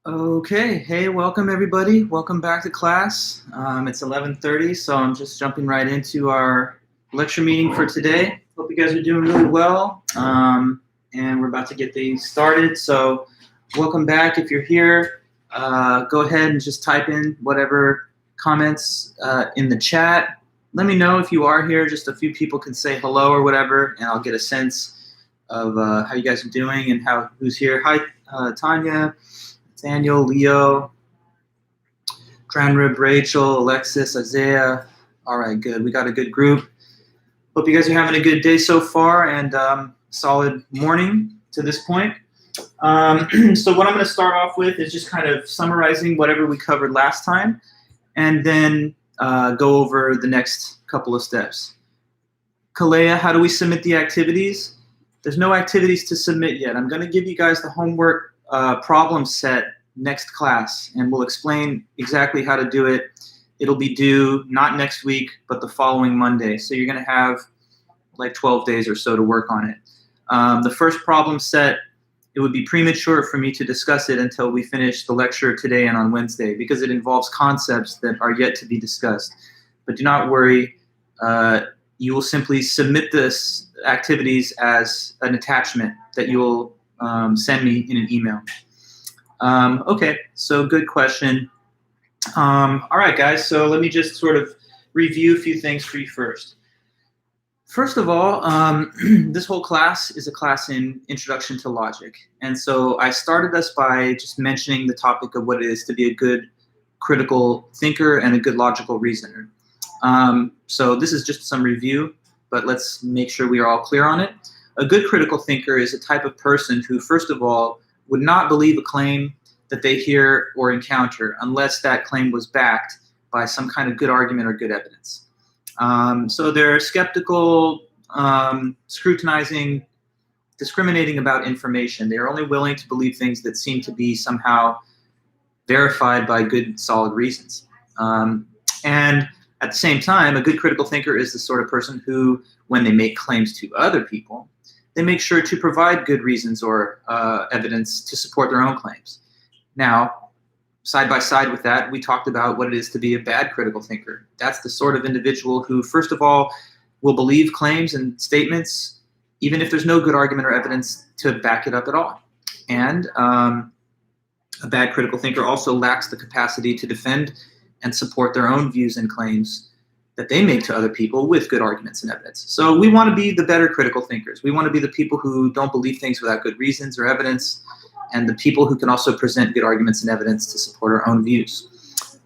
Okay, hey, welcome everybody. Welcome back to class. It's 11:30, so I'm just jumping right into our lecture meeting for today. Hope you guys are doing really well, and we're about to get things started. So welcome back. If you're here, go ahead and just type in whatever comments in the chat. Let me know if you are here. Just a few people can say hello or whatever, and I'll get a sense of how you guys are doing and who's here. Hi, Tanya. Daniel, Leo, Dranrib, Rachel, Alexis, Isaiah. All right, good. We got a good group. Hope you guys are having a good day so far and solid morning to this point. So what I'm going to start off with is just kind of summarizing whatever we covered last time and then go over the next couple of steps. Kalea, how do we submit the activities? There's no activities to submit yet. I'm going to give you guys the homework problem set next class, and we'll explain exactly how to do it. It'll be due not next week, but the following Monday. So you're going to have like 12 days or so to work on it. The first problem set, it would be premature for me to discuss it until we finish the lecture today and on Wednesday because it involves concepts that are yet to be discussed. But do not worry. You will simply submit this activities as an attachment that you will send me in an email. Okay, so good question. All right, guys, so let me just sort of review a few things for you first. First of all, this whole class is a class in Introduction to Logic. And so I started this by just mentioning the topic of what it is to be a good critical thinker and a good logical reasoner. So this is just some review, but let's make sure we are all clear on it. A good critical thinker is a type of person who, first of all, would not believe a claim that they hear or encounter unless that claim was backed by some kind of good argument or good evidence. So they're skeptical, scrutinizing, discriminating about information. They're only willing to believe things that seem to be somehow verified by good, solid reasons. And at the same time, a good critical thinker is the sort of person who, when they make claims to other people, they make sure to provide good reasons or evidence to support their own claims. Now, side by side with that, we talked about what it is to be a bad critical thinker. That's the sort of individual who, first of all, will believe claims and statements, even if there's no good argument or evidence to back it up at all. And a bad critical thinker also lacks the capacity to defend and support their own views and claims that they make to other people with good arguments and evidence. So we want to be the better critical thinkers. We want to be the people who don't believe things without good reasons or evidence, and the people who can also present good arguments and evidence to support our own views.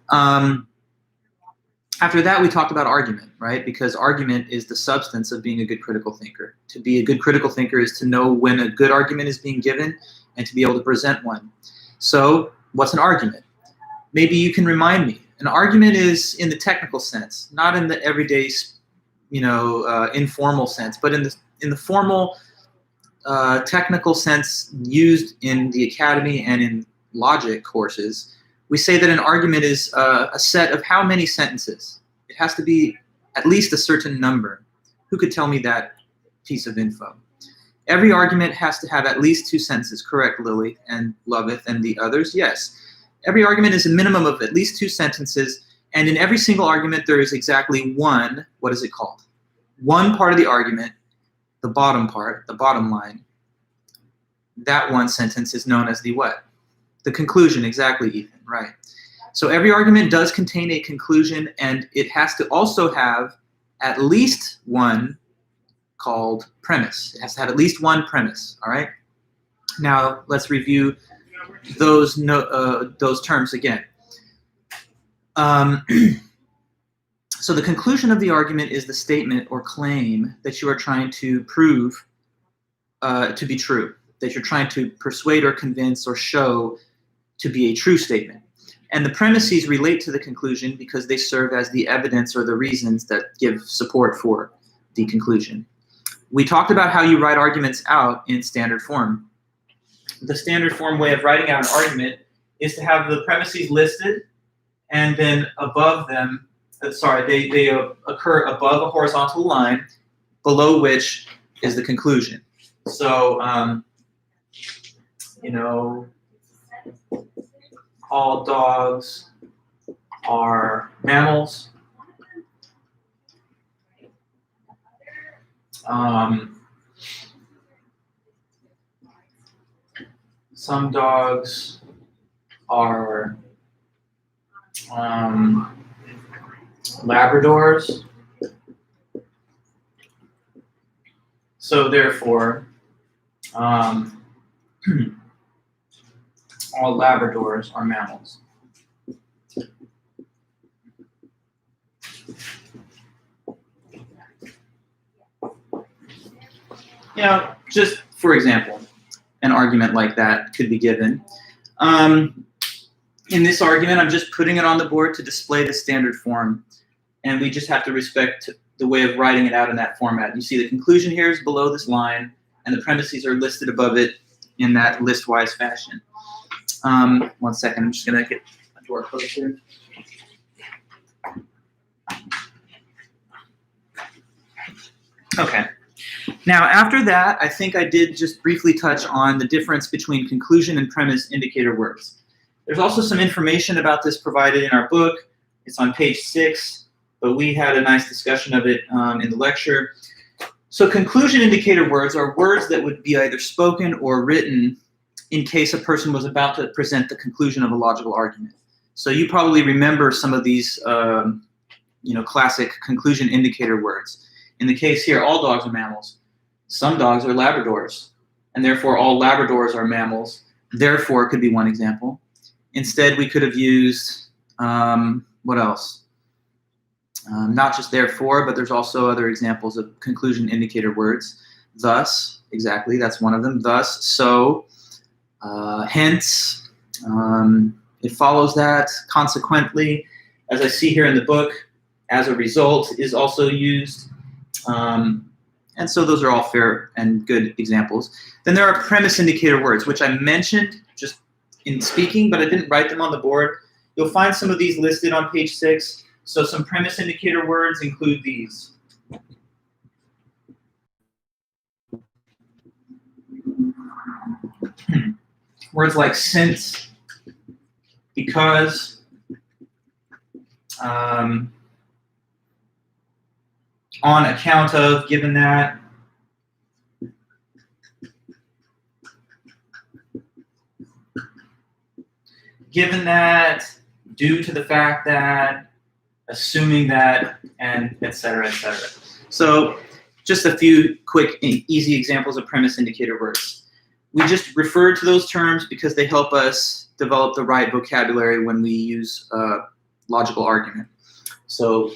After that, we talked about argument, right? Because argument is the substance of being a good critical thinker. To be a good critical thinker is to know when a good argument is being given and to be able to present one. So what's an argument? Maybe you can remind me. An argument is in the technical sense, not in the everyday, informal sense, but in the formal, technical sense used in the academy and in logic courses. We say that an argument is a set of how many sentences? It has to be at least a certain number. Who could tell me that piece of info? Every argument has to have at least 2 sentences. Correct, Lily and Loveth and the others? Yes. Every argument is a minimum of at least 2 sentences, and in every single argument there is exactly one, what is it called? One part of the argument, the bottom part, the bottom line. That one sentence is known as the what? The conclusion, exactly, Ethan, right. So every argument does contain a conclusion, and it has to also have at least one called premise. It has to have at least one premise, all right? Now let's review those terms again. So the conclusion of the argument is the statement or claim that you are trying to prove to be true, that you're trying to persuade or convince or show to be a true statement. And the premises relate to the conclusion because they serve as the evidence or the reasons that give support for the conclusion. We talked about how you write arguments out in standard form. The standard form way of writing out an argument is to have the premises listed, and then above them, they occur above a horizontal line, below which is the conclusion. So, all dogs are mammals. Some dogs are Labradors. So therefore, all Labradors are mammals. You know, just for example, an argument like that could be given. In this argument, I'm just putting it on the board to display the standard form, and we just have to respect the way of writing it out in that format. You see the conclusion here is below this line, and the premises are listed above it in that list-wise fashion. 1 second, I'm just going to get a door closed here. Okay. Now, after that, I think I did just briefly touch on the difference between conclusion and premise indicator words. There's also some information about this provided in our book. It's on page 6, but we had a nice discussion of it in the lecture. So conclusion indicator words are words that would be either spoken or written in case a person was about to present the conclusion of a logical argument. So you probably remember some of these classic conclusion indicator words. In the case here, all dogs are mammals. Some dogs are Labradors, and therefore all Labradors are mammals. Therefore could be one example. Instead, we could have used, what else? Not just therefore, but there's also other examples of conclusion indicator words. Thus, exactly, that's one of them. Thus, so, hence, it follows that. Consequently, as I see here in the book, as a result is also used. And so those are all fair and good examples. Then there are premise indicator words, which I mentioned just in speaking, but I didn't write them on the board. You'll find some of these listed on page 6. So some premise indicator words include these. Words like since, because, on account of, given that, given that, due to the fact that, assuming that, and et cetera, et cetera. So just a few quick and easy examples of premise indicator words. We just refer to those terms because they help us develop the right vocabulary when we use logical argument. So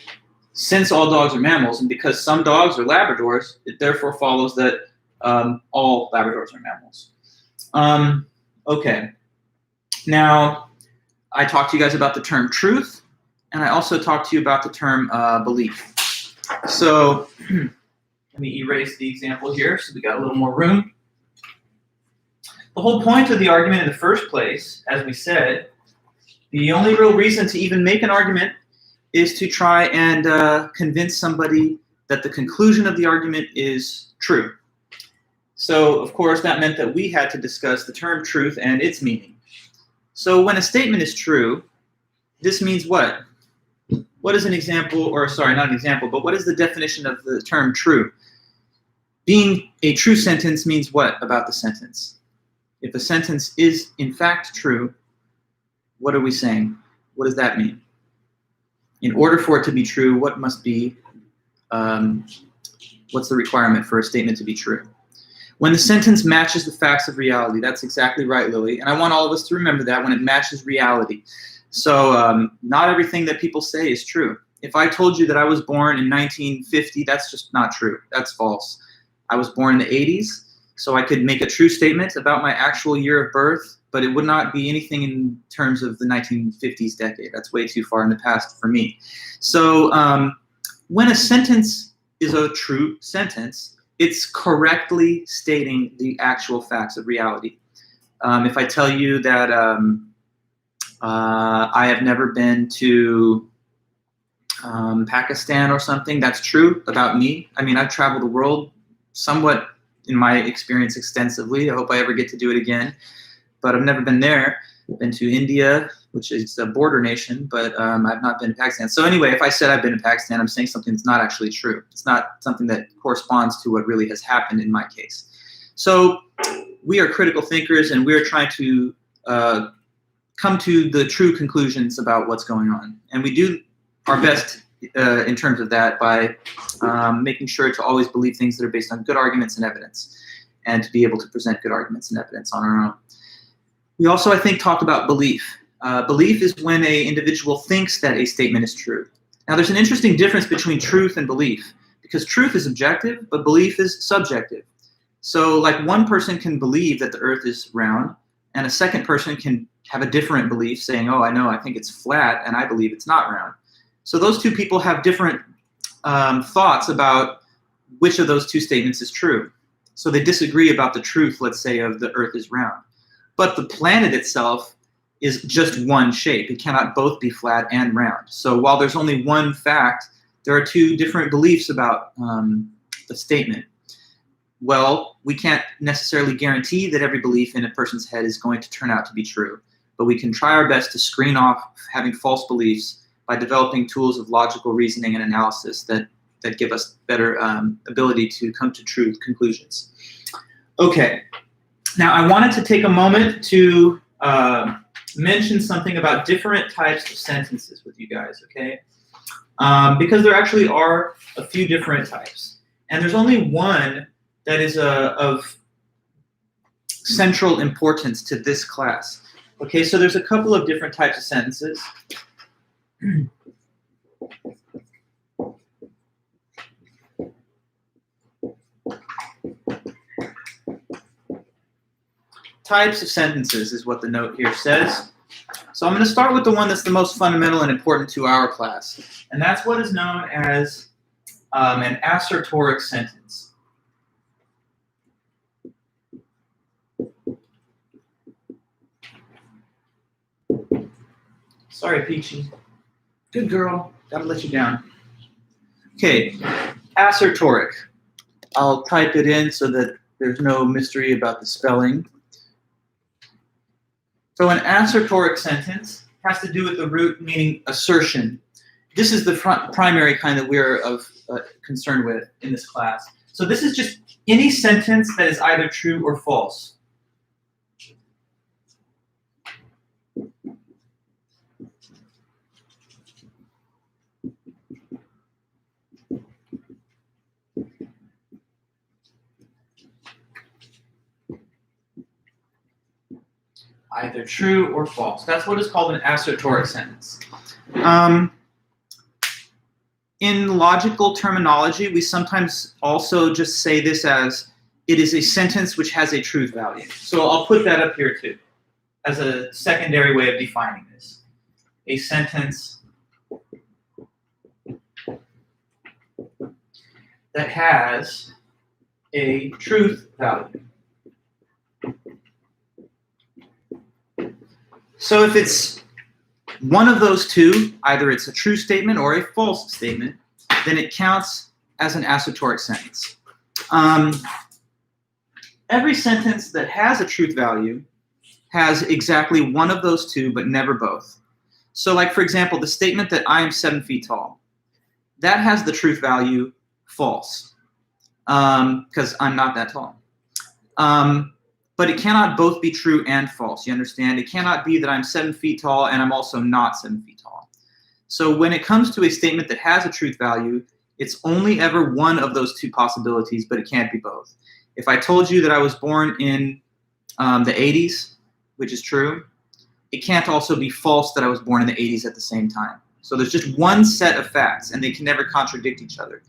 since all dogs are mammals, and because some dogs are Labradors, it therefore follows that all Labradors are mammals. Okay. Now, I talked to you guys about the term truth, and I also talked to you about the term belief. So let me erase the example here so we got a little more room. The whole point of the argument in the first place, as we said, the only real reason to even make an argument is to try and convince somebody that the conclusion of the argument is true. So, of course, that meant that we had to discuss the term truth and its meaning. So when a statement is true, this means what? What is an example, or sorry, not an example, but what is the definition of the term true? Being a true sentence means what about the sentence? If a sentence is in fact true, what are we saying? What does that mean? In order for it to be true, what must be, what's the requirement for a statement to be true? When the sentence matches the facts of reality, that's exactly right, Lily. And I want all of us to remember that, when it matches reality. So not everything that people say is true. If I told you that I was born in 1950, that's just not true. That's false. I was born in the 80s, so I could make a true statement about my actual year of birth, but it would not be anything in terms of the 1950s decade. That's way too far in the past for me. So when a sentence is a true sentence, it's correctly stating the actual facts of reality. If I tell you that I have never been to Pakistan or something, that's true about me. I mean, I've traveled the world somewhat in my experience extensively. I hope I ever get to do it again, but I've never been there. been to India, which is a border nation, but I've not been to Pakistan. So anyway, if I said I've been to Pakistan, I'm saying something that's not actually true. It's not something that corresponds to what really has happened in my case. So we are critical thinkers, and we are trying to come to the true conclusions about what's going on. And we do our best in terms of that by making sure to always believe things that are based on good arguments and evidence, and to be able to present good arguments and evidence on our own. We also, I think, talk about belief. Belief is when an individual thinks that a statement is true. Now, there's an interesting difference between truth and belief, because truth is objective, but belief is subjective. So, like, one person can believe that the earth is round, and a second person can have a different belief, saying, oh, I think it's flat, and I believe it's not round. So those two people have different thoughts about which of those two statements is true. So they disagree about the truth, let's say, of the earth is round. But the planet itself is just one shape. It cannot both be flat and round. So while there's only one fact, there are two different beliefs about the statement. Well, we can't necessarily guarantee that every belief in a person's head is going to turn out to be true, but we can try our best to screen off having false beliefs by developing tools of logical reasoning and analysis that give us better ability to come to true conclusions. Okay, now I wanted to take a moment to mention something about different types of sentences with you guys, okay? Because there actually are a few different types. And there's only one that is of central importance to this class. Okay, so there's a couple of different types of sentences. Types of sentences is what the note here says. So I'm going to start with the one that's the most fundamental and important to our class, and that's what is known as an assertoric sentence. Sorry, Peachy. Good girl. Gotta let you down. Okay, assertoric. I'll type it in so that there's no mystery about the spelling. So an assertoric sentence has to do with the root meaning assertion. This is the primary kind that we're concerned with in this class. So this is just any sentence that is either true or false. Either true or false. That's what is called an assertoric sentence. In logical terminology, we sometimes also just say this as it is a sentence which has a truth value. So I'll put that up here too, as a secondary way of defining this. A sentence that has a truth value. So if it's one of those two, either it's a true statement or a false statement, then it counts as an assertoric sentence. Every sentence that has a truth value has exactly one of those two, but never both. So like, for example, the statement that I am 7 feet tall, that has the truth value false, because I'm not that tall. But it cannot both be true and false, you understand? It cannot be that I'm 7 feet tall and I'm also not 7 feet tall. So when it comes to a statement that has a truth value, it's only ever one of those two possibilities, but it can't be both. If I told you that I was born in the 80s, which is true, it can't also be false that I was born in the 80s at the same time. So there's just one set of facts, and they can never contradict each other.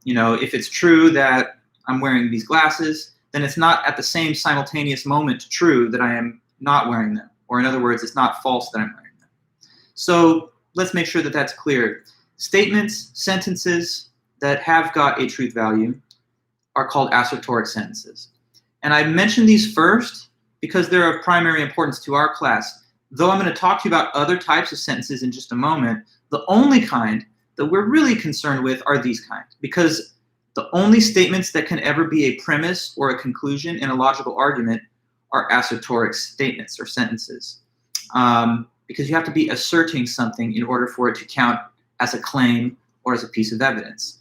You know, if it's true that I'm wearing these glasses, then it's not at the same simultaneous moment true that I am not wearing them. Or in other words, it's not false that I'm wearing them. So let's make sure that that's clear. Statements, sentences that have got a truth value are called assertoric sentences. And I mentioned these first because they're of primary importance to our class. Though I'm going to talk to you about other types of sentences in just a moment, the only kind that we're really concerned with are these kinds, because the only statements that can ever be a premise or a conclusion in a logical argument are assertoric statements or sentences, because you have to be asserting something in order for it to count as a claim or as a piece of evidence.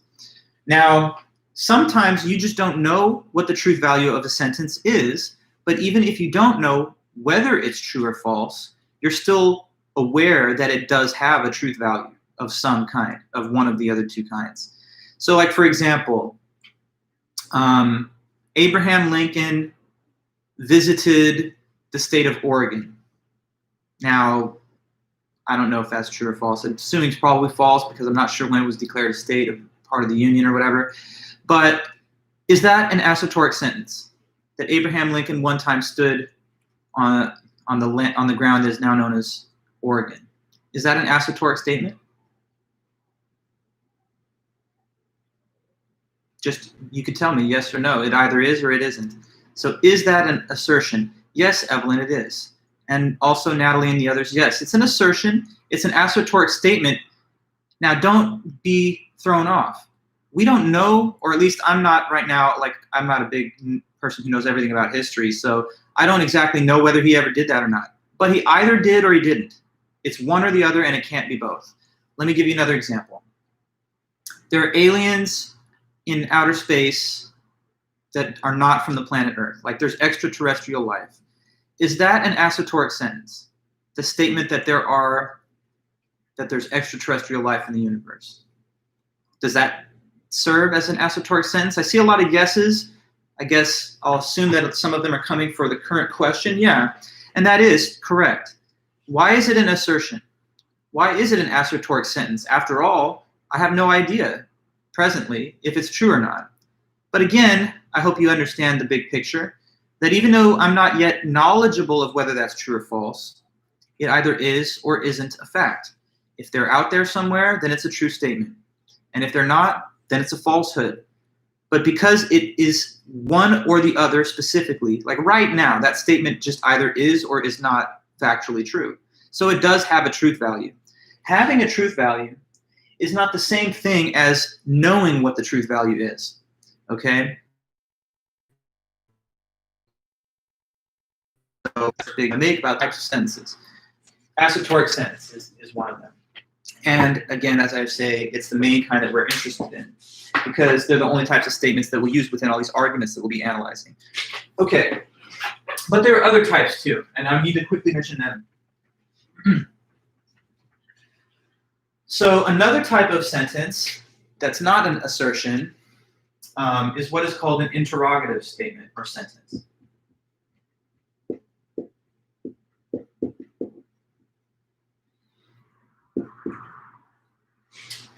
Now, sometimes you just don't know what the truth value of a sentence is, but even if you don't know whether it's true or false, you're still aware that it does have a truth value of some kind, of one of the other two kinds. So, like, for example, Abraham Lincoln visited the state of Oregon. Now, I don't know if that's true or false. I'm assuming it's probably false because I'm not sure when it was declared a state, a part of the Union or whatever. But is that an assertoric sentence? That Abraham Lincoln one time stood on the ground that is now known as Oregon. Is that an assertoric statement? Just, you could tell me yes or no. It either is or it isn't. So is that an assertion? Yes, Evelyn, it is. And also Natalie and the others, yes. It's an assertion. It's an assertoric statement. Now, don't be thrown off. We don't know, or at least I'm not right now, like, I'm not a big person who knows everything about history, so I don't exactly know whether he ever did that or not. But he either did or he didn't. It's one or the other, and it can't be both. Let me give you another example. There are aliens in outer space that are not from the planet Earth. Like, there's extraterrestrial life. Is that an assertoric sentence? The statement that there's extraterrestrial life in the universe. Does that serve as an assertoric sentence? I see a lot of yeses. I guess I'll assume that some of them are coming for the current question. Yeah, and that is correct. Why is it an assertion? Why is it an assertoric sentence? After all, I have no idea presently if it's true or not. But again, I hope you understand the big picture, that even though I'm not yet knowledgeable of whether that's true or false, it either is or isn't a fact. If they're out there somewhere, then it's a true statement. And if they're not, then it's a falsehood. But because it is one or the other specifically, like right now, that statement just either is or is not factually true. So it does have a truth value. Having a truth value is not the same thing as knowing what the truth value is, okay? So big I make about types of sentences. Assertoric sentence is one of them. And again, as I say, it's the main kind that we're interested in because they're the only types of statements that we use within all these arguments that we'll be analyzing. Okay, but there are other types too, and I need to quickly mention them. So another type of sentence that's not an assertion is what is called an interrogative statement or sentence.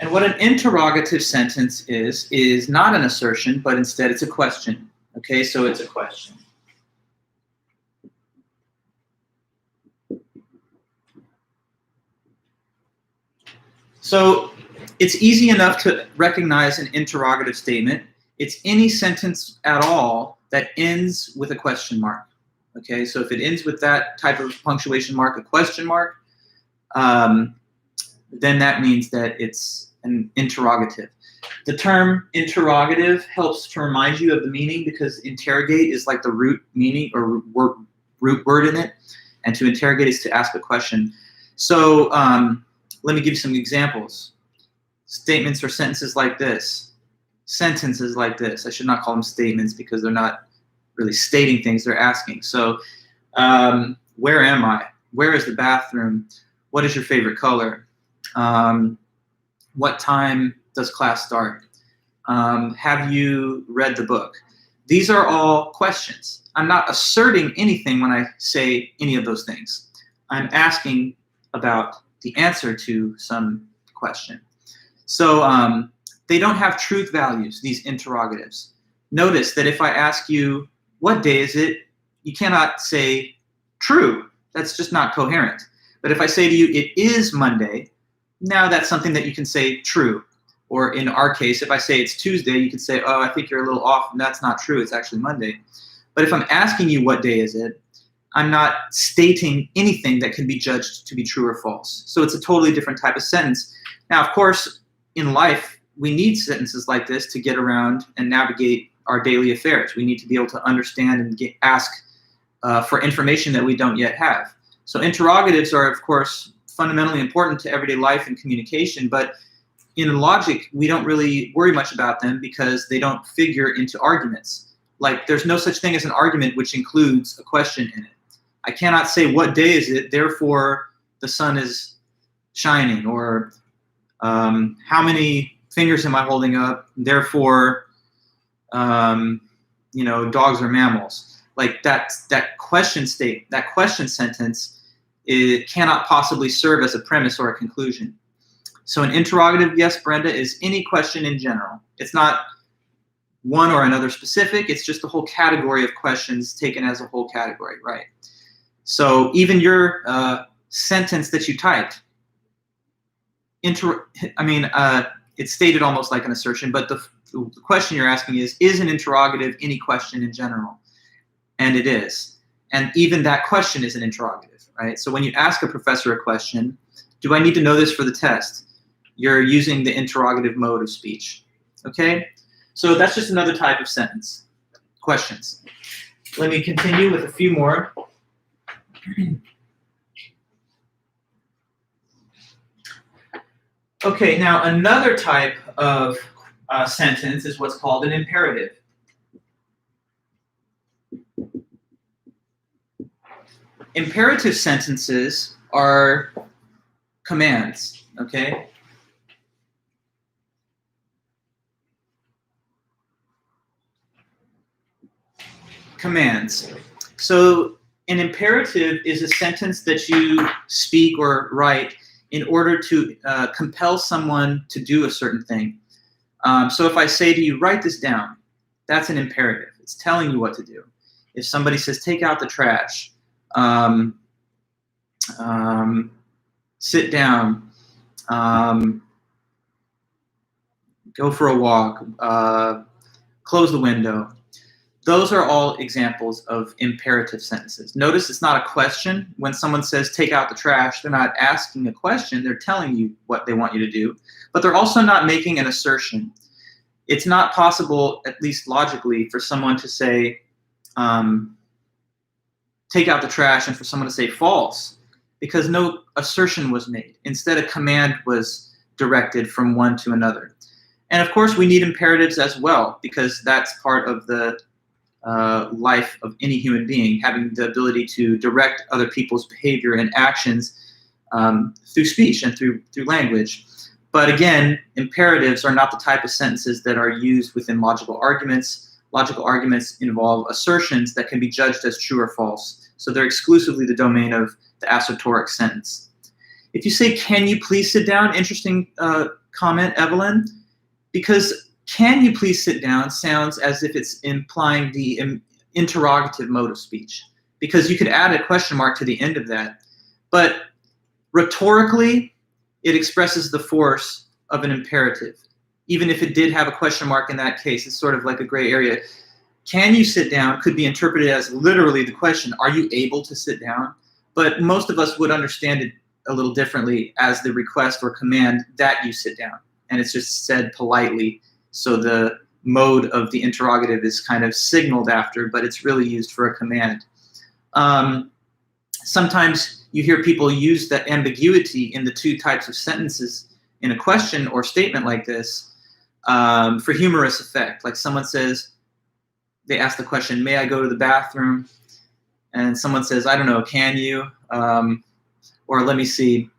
And what an interrogative sentence is not an assertion, but instead it's a question. Okay, so it's a question. So it's easy enough to recognize an interrogative statement. It's any sentence at all that ends with a question mark. Okay, so if it ends with that type of punctuation mark, a question mark, then that means that it's an interrogative. The term interrogative helps to remind you of the meaning because interrogate is like the root meaning or root word in it, and to interrogate is to ask a question. So let me give you some examples. Statements or sentences like this. Sentences like this. I should not call them statements because they're not really stating things, they're asking. So where am I? Where is the bathroom? What is your favorite color? What time does class start? Have you read the book? These are all questions. I'm not asserting anything when I say any of those things. I'm asking about the answer to some question. So they don't have truth values, these interrogatives. Notice that if I ask you, what day is it? You cannot say true. That's just not coherent. But if I say to you, it is Monday, now that's something that you can say true. Or in our case, if I say it's Tuesday, you can say, oh, I think you're a little off, and that's not true, it's actually Monday. But if I'm asking you what day is it, I'm not stating anything that can be judged to be true or false. So it's a totally different type of sentence. Now, of course, in life, we need sentences like this to get around and navigate our daily affairs. We need to be able to understand and ask for information that we don't yet have. So interrogatives are, of course, fundamentally important to everyday life and communication, but in logic, we don't really worry much about them because they don't figure into arguments. Like, there's no such thing as an argument which includes a question in it. I cannot say, what day is it, therefore the sun is shining, or how many fingers am I holding up, therefore dogs are mammals. Like, that question sentence, it cannot possibly serve as a premise or a conclusion. So an interrogative, yes, Brenda, is any question in general. It's not one or another specific. It's just a whole category of questions taken as a whole category, right? So even your sentence that you typed, it's stated almost like an assertion, but the question you're asking is an interrogative any question in general? And it is. And even that question is an interrogative, right? So when you ask a professor a question, do I need to know this for the test? You're using the interrogative mode of speech, okay? So that's just another type of sentence. Questions. Let me continue with a few more. Okay, now another type of sentence is what's called an imperative. Imperative sentences are commands, okay? Commands. So an imperative is a sentence that you speak or write in order to compel someone to do a certain thing. So if I say to you, write this down, that's an imperative. It's telling you what to do. If somebody says, take out the trash, sit down, go for a walk, close the window. Those are all examples of imperative sentences. Notice it's not a question. When someone says, take out the trash, they're not asking a question. They're telling you what they want you to do. But they're also not making an assertion. It's not possible, at least logically, for someone to say, take out the trash, and for someone to say false, because no assertion was made. Instead, a command was directed from one to another. And of course, we need imperatives as well, because that's part of the life of any human being, having the ability to direct other people's behavior and actions through speech and through language. But again, imperatives are not the type of sentences that are used within logical arguments. Logical arguments involve assertions that can be judged as true or false. So they're exclusively the domain of the assertoric sentence. If you say, can you please sit down? Interesting comment, Evelyn, because can you please sit down sounds as if it's implying the interrogative mode of speech, because you could add a question mark to the end of that. But rhetorically, it expresses the force of an imperative. Even if it did have a question mark in that case, it's sort of like a gray area. Can you sit down could be interpreted as literally the question, are you able to sit down? But most of us would understand it a little differently as the request or command that you sit down. And it's just said politely. So the mode of the interrogative is kind of signaled after, but it's really used for a command. Sometimes you hear people use that ambiguity in the two types of sentences in a question or statement like this for humorous effect. Like someone says, they ask the question, may I go to the bathroom? And someone says, I don't know, can you? Or let me see,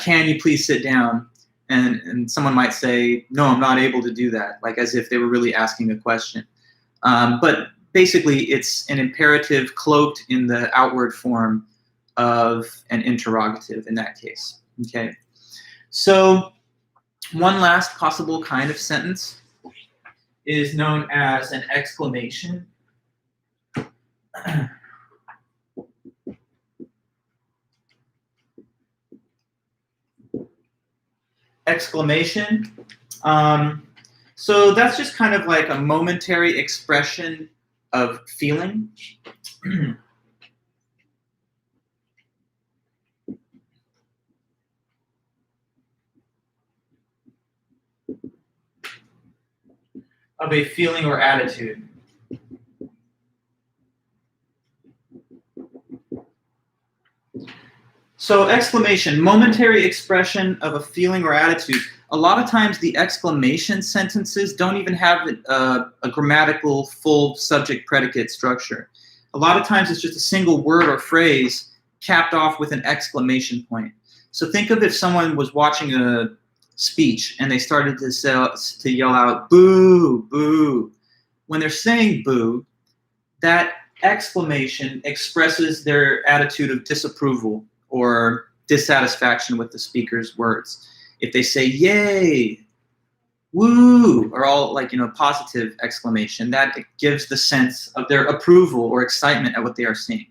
can you please sit down? And someone might say, no, I'm not able to do that, like as if they were really asking a question. But basically, it's an imperative cloaked in the outward form of an interrogative in that case. Okay. So one last possible kind of sentence is known as an exclamation. Exclamation. So that's just kind of like a momentary expression of feeling. Of a feeling or attitude. So exclamation, momentary expression of a feeling or attitude. A lot of times the exclamation sentences don't even have a grammatical full subject predicate structure. A lot of times it's just a single word or phrase capped off with an exclamation point. So think of if someone was watching a speech and they started to yell out, boo, boo. When they're saying boo, that exclamation expresses their attitude of disapproval or dissatisfaction with the speaker's words. If they say yay, woo, are all like, positive exclamation, that gives the sense of their approval or excitement at what they are seeing.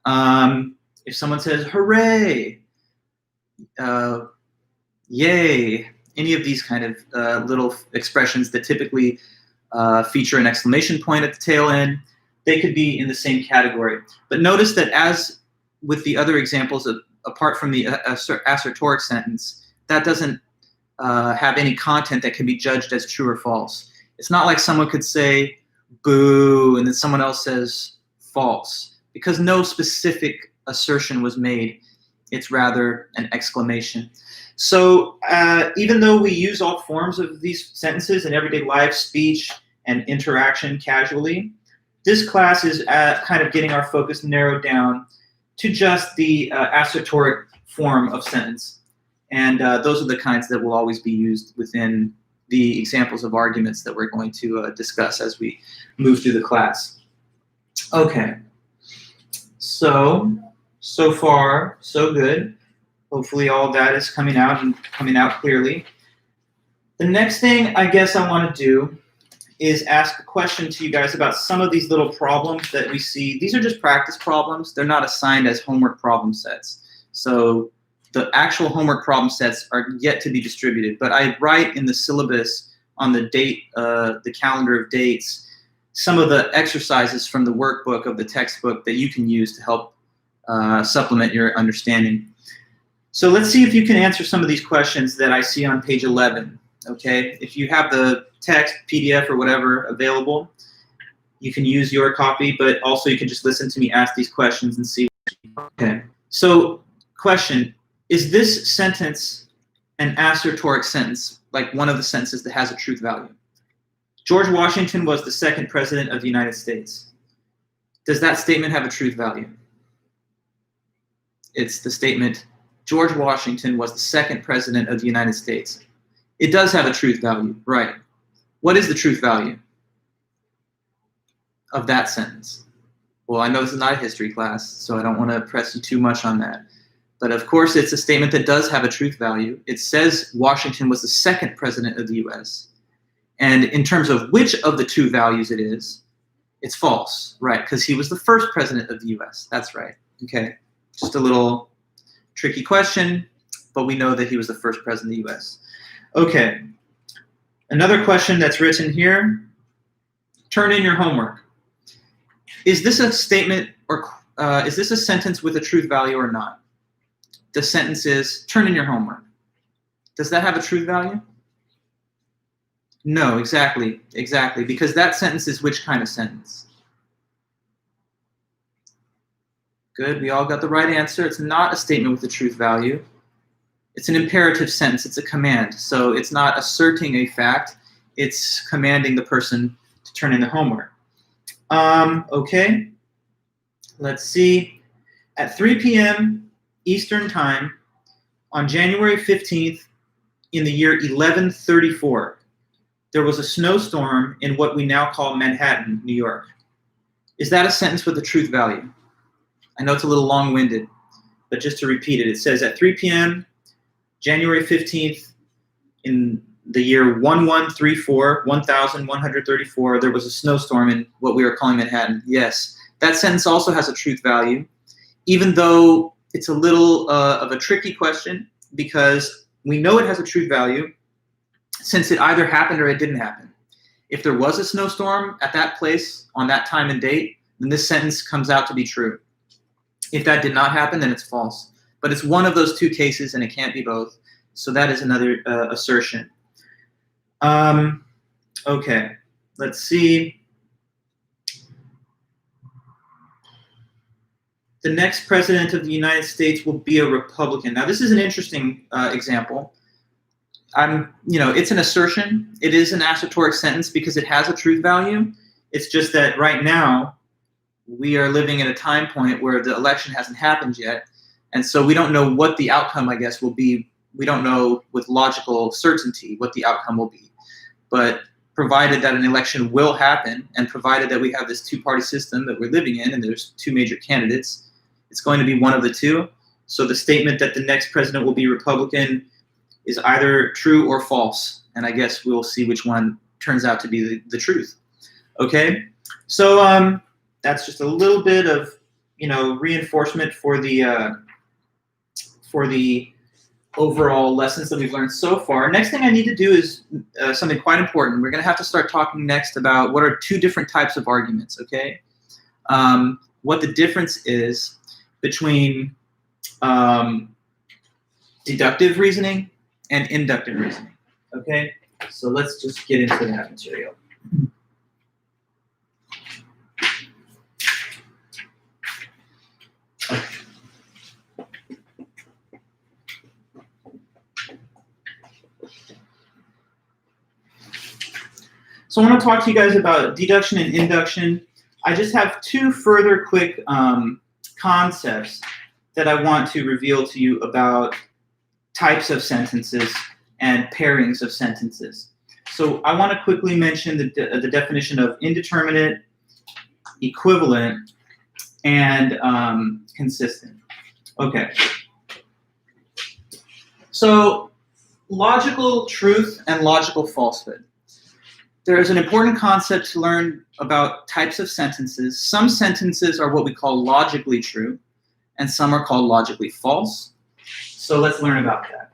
If someone says hooray, yay, any of these kind of little expressions that typically feature an exclamation point at the tail end, they could be in the same category. But notice that as with the other examples, apart from the assertoric sentence, that doesn't have any content that can be judged as true or false. It's not like someone could say boo and then someone else says false, because no specific assertion was made. It's rather an exclamation. So even though we use all forms of these sentences in everyday life, speech, and interaction casually, this class is kind of getting our focus narrowed down to just the assertoric form of sentence. And those are the kinds that will always be used within the examples of arguments that we're going to discuss as we move through the class. Okay, so far, so good. Hopefully all that is coming out and coming out clearly. The next thing I guess I want to do is ask a question to you guys about some of these little problems that we see. These are just practice problems. They're not assigned as homework problem sets. So the actual homework problem sets are yet to be distributed. But I write in the syllabus on the date, the calendar of dates, some of the exercises from the workbook of the textbook that you can use to help supplement your understanding. So let's see if you can answer some of these questions that I see on page 11. Okay, if you have the text, PDF, or whatever available, you can use your copy, but also you can just listen to me ask these questions and see. Okay, so question, is this sentence an assertoric sentence, like one of the sentences that has a truth value? George Washington was the second president of the United States. Does that statement have a truth value? It's the statement, George Washington was the second president of the United States. It does have a truth value, right? What is the truth value of that sentence? Well, I know this is not a history class, so I don't want to press you too much on that. But of course, it's a statement that does have a truth value. It says Washington was the second president of the US. And in terms of which of the two values it is, it's false, right? Because he was the first president of the US. That's right. Okay. Just a little tricky question, but we know that he was the first president of the US. Okay. Another question that's written here. Turn in your homework. Is this a statement or is this a sentence with a truth value or not? The sentence is, turn in your homework. Does that have a truth value? No, exactly, because that sentence is which kind of sentence? Good, we all got the right answer. It's not a statement with a truth value. It's an imperative sentence, it's a command. So it's not asserting a fact, it's commanding the person to turn in the homework. Okay, let's see. At 3 p.m. Eastern Time on January 15th in the year 1134, there was a snowstorm in what we now call Manhattan, New York. Is that a sentence with a truth value? I know it's a little long-winded, but just to repeat it, it says at 3 p.m. January 15th in the year 1134, there was a snowstorm in what we are calling Manhattan. Yes, that sentence also has a truth value, even though it's a little of a tricky question because we know it has a truth value since it either happened or it didn't happen. If there was a snowstorm at that place on that time and date, then this sentence comes out to be true. If that did not happen, then it's false. But it's one of those two cases and it can't be both. So that is another assertion. Okay, let's see. the next president of the United States will be a Republican. Now, this is an interesting example. It's an assertion. It is an assertoric sentence because it has a truth value. It's just that right now we are living at a time point where the election hasn't happened yet, and so we don't know what the outcome, I guess, will be. We don't know with logical certainty what the outcome will be. But provided that an election will happen, and provided that we have this two-party system that we're living in, and there's two major candidates, it's going to be one of the two. So the statement that the next president will be Republican is either true or false, and I guess we'll see which one turns out to be the truth. Okay, so that's just a little bit of reinforcement for the overall lessons that we've learned so far. Next thing I need to do is something quite important. We're going to have to start talking next about what are two different types of arguments. Okay, what the difference is between deductive reasoning and inductive reasoning. Okay, so let's just get into that material. Okay. So I want to talk to you guys about deduction and induction. I just have two further quick concepts that I want to reveal to you about types of sentences and pairings of sentences. So I want to quickly mention the definition of indeterminate, equivalent, and consistent. Okay. So logical truth and logical falsehood. There is an important concept to learn about types of sentences. Some sentences are what we call logically true, and some are called logically false. So let's learn about that.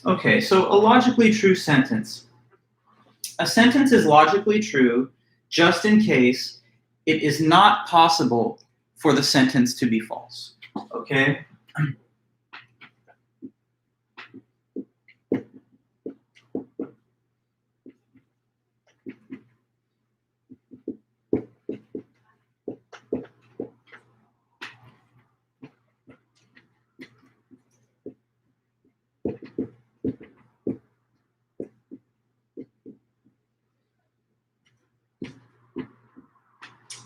Okay, so a logically true sentence. A sentence is logically true just in case it is not possible for the sentence to be false. Okay?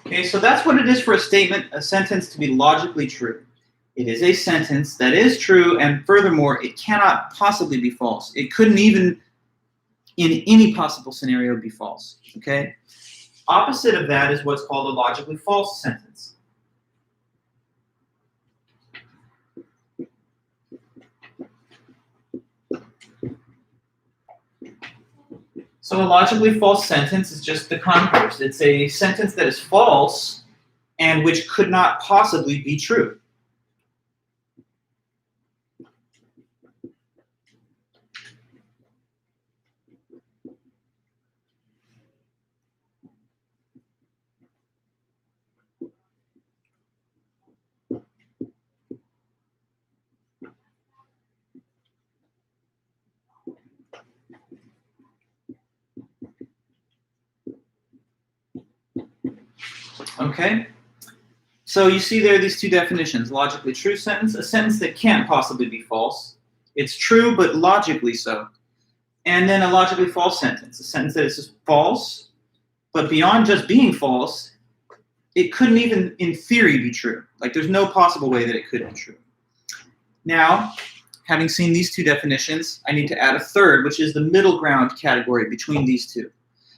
Okay, so that's what it is for a statement, a sentence to be logically true. It is a sentence that is true, and furthermore, it cannot possibly be false. It couldn't even, in any possible scenario, be false. Okay? Opposite of that is what's called a logically false sentence. So a logically false sentence is just the converse. It's a sentence that is false and which could not possibly be true. Okay? So you see there these two definitions. Logically true sentence, a sentence that can't possibly be false. It's true, but logically so. And then a logically false sentence, a sentence that is just false, but beyond just being false, it couldn't even, in theory, be true. Like, there's no possible way that it could be true. Now, having seen these two definitions, I need to add a third, which is the middle ground category between these two.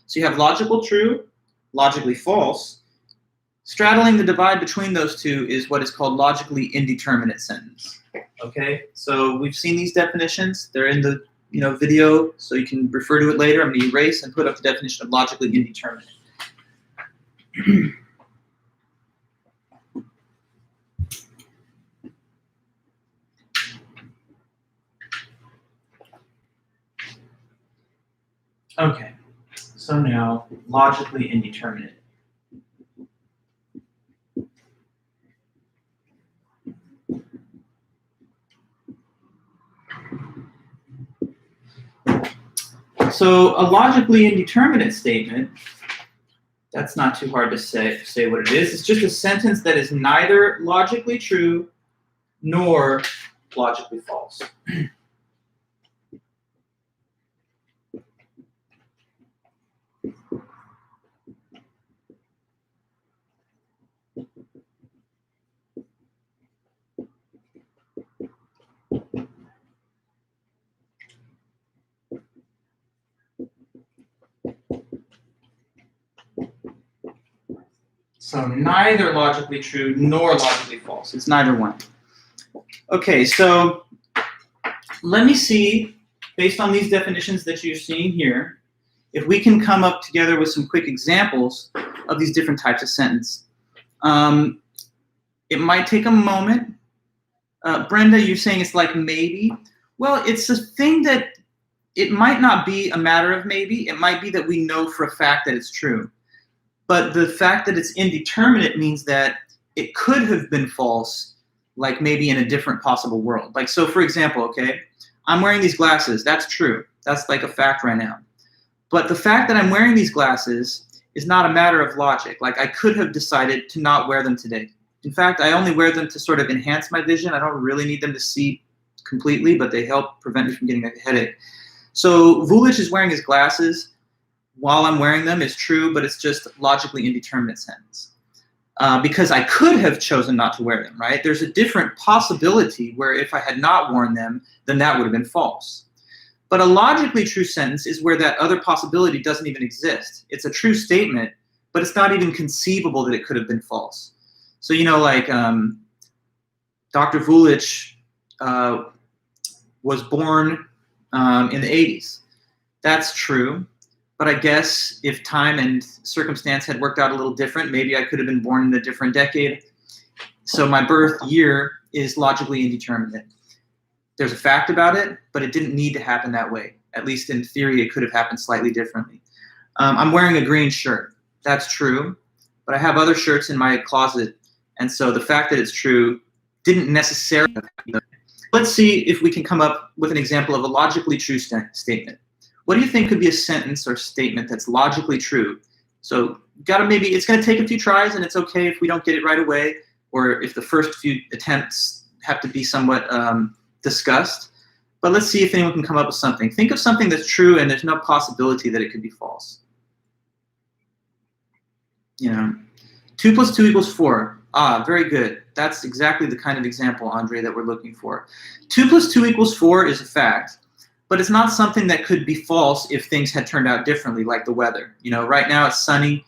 So you have logical true, logically false. Straddling the divide between those two is what is called logically indeterminate sentence. Okay, so we've seen these definitions. They're in the video, so you can refer to it later. I'm going to erase and put up the definition of logically indeterminate. Okay, so now logically indeterminate. So a logically indeterminate statement, that's not too hard to say what it is. It's just a sentence that is neither logically true nor logically false. So neither logically true nor logically false. It's neither one. Okay, so let me see, based on these definitions that you're seeing here, if we can come up together with some quick examples of these different types of sentence. It might take a moment. Brenda, you're saying it's like maybe. Well, it's a thing that it might not be a matter of maybe. It might be that we know for a fact that it's true. But the fact that it's indeterminate means that it could have been false, like maybe in a different possible world. Like, so for example, okay, I'm wearing these glasses. That's true. That's like a fact right now. But the fact that I'm wearing these glasses is not a matter of logic. Like, I could have decided to not wear them today. In fact, I only wear them to sort of enhance my vision. I don't really need them to see completely, but they help prevent me from getting a headache. So Vulich is wearing his glasses while I'm wearing them is true, but it's just logically indeterminate sentence. Because I could have chosen not to wear them, right? There's a different possibility where if I had not worn them, then that would have been false. But a logically true sentence is where that other possibility doesn't even exist. It's a true statement, but it's not even conceivable that it could have been false. So, you know, like Dr. Vulich was born in the 80s. That's true. But I guess if time and circumstance had worked out a little different, maybe I could have been born in a different decade. So my birth year is logically indeterminate. There's a fact about it, but it didn't need to happen that way. At least in theory, it could have happened slightly differently. I'm wearing a green shirt. That's true. But I have other shirts in my closet. And so the fact that it's true didn't necessarily happen. Let's see if we can come up with an example of a logically true statement. What do you think could be a sentence or statement that's logically true? So it's going to take a few tries, and it's okay if we don't get it right away, or if the first few attempts have to be somewhat discussed. But let's see if anyone can come up with something. Think of something that's true and there's no possibility that it could be false. You know, 2 + 2 = 4. Ah, very good. That's exactly the kind of example, Andre, that we're looking for. 2 + 2 = 4 is a fact. But it's not something that could be false if things had turned out differently, like the weather. You know, right now it's sunny.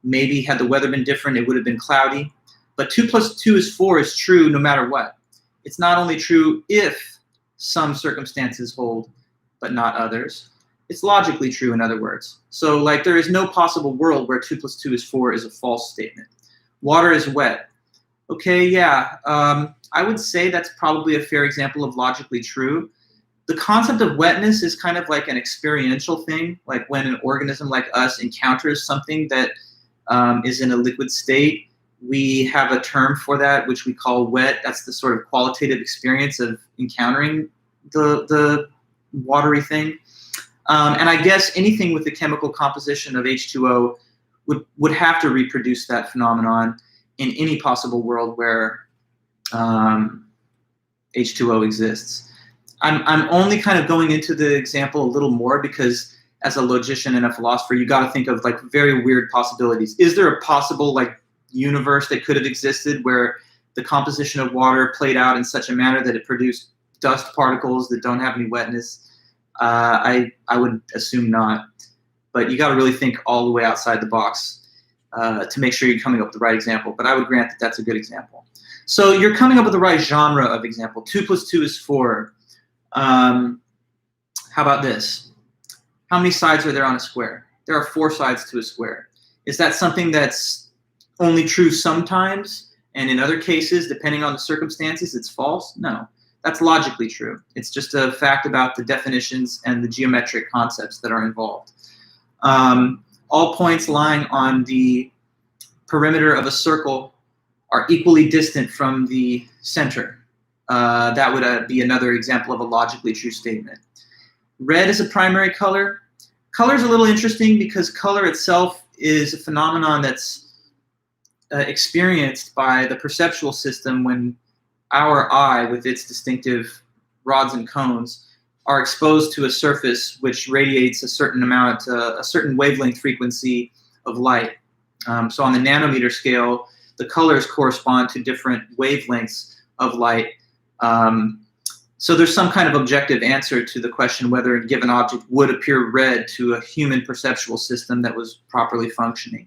Maybe had the weather been different, it would have been cloudy. But 2 + 2 = 4 is true no matter what. It's not only true if some circumstances hold, but not others. It's logically true, in other words. So, like, there is no possible world where 2 + 2 = 4 is a false statement. Water is wet. Okay, yeah. I would say that's probably a fair example of logically true. The concept of wetness is kind of like an experiential thing, like when an organism like us encounters something that is in a liquid state, we have a term for that, which we call wet. That's the sort of qualitative experience of encountering the watery thing. And I guess anything with the chemical composition of H2O would have to reproduce that phenomenon in any possible world where H2O exists. I'm only kind of going into the example a little more because as a logician and a philosopher, you got to think of like very weird possibilities. Is there a possible like universe that could have existed where the composition of water played out in such a manner that it produced dust particles that don't have any wetness? I would assume not, but you got to really think all the way outside the box to make sure you're coming up with the right example. But I would grant that that's a good example. So you're coming up with the right genre of example. 2 + 2 = 4. How about this? How many sides are there on a square? There are 4 sides to a square. Is that something that's only true sometimes, and in other cases, depending on the circumstances, it's false? No, that's logically true. It's just a fact about the definitions and the geometric concepts that are involved. All points lying on the perimeter of a circle are equally distant from the center. That would be another example of a logically true statement. Red is a primary color. Color is a little interesting because color itself is a phenomenon that's experienced by the perceptual system when our eye, with its distinctive rods and cones, are exposed to a surface which radiates a certain amount, a certain wavelength frequency of light. So on the nanometer scale, the colors correspond to different wavelengths of light. So there's some kind of objective answer to the question whether a given object would appear red to a human perceptual system that was properly functioning.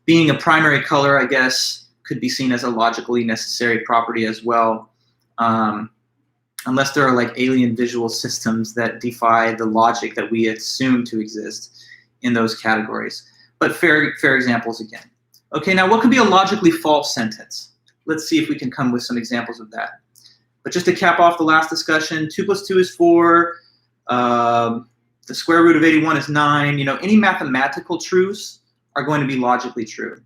Being a primary color, I guess, could be seen as a logically necessary property as well, unless there are like alien visual systems that defy the logic that we assume to exist in those categories. But fair examples again. Okay, now what could be a logically false sentence? Let's see if we can come with some examples of that. But just to cap off the last discussion, 2 + 2 is 4, the square root of 81 is 9. You know, any mathematical truths are going to be logically true.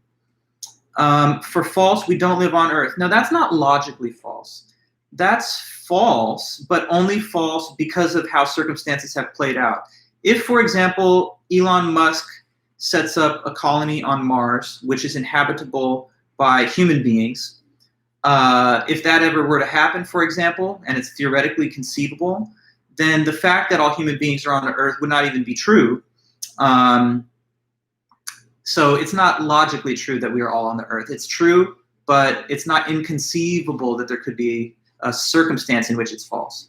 For false, we don't live on Earth. Now, that's not logically false. That's false, but only false because of how circumstances have played out. If, for example, Elon Musk sets up a colony on Mars, which is inhabitable by human beings, if that ever were to happen, for example, and it's theoretically conceivable, then the fact that all human beings are on the Earth would not even be true. So it's not logically true that we are all on the Earth. It's true, but it's not inconceivable that there could be a circumstance in which it's false.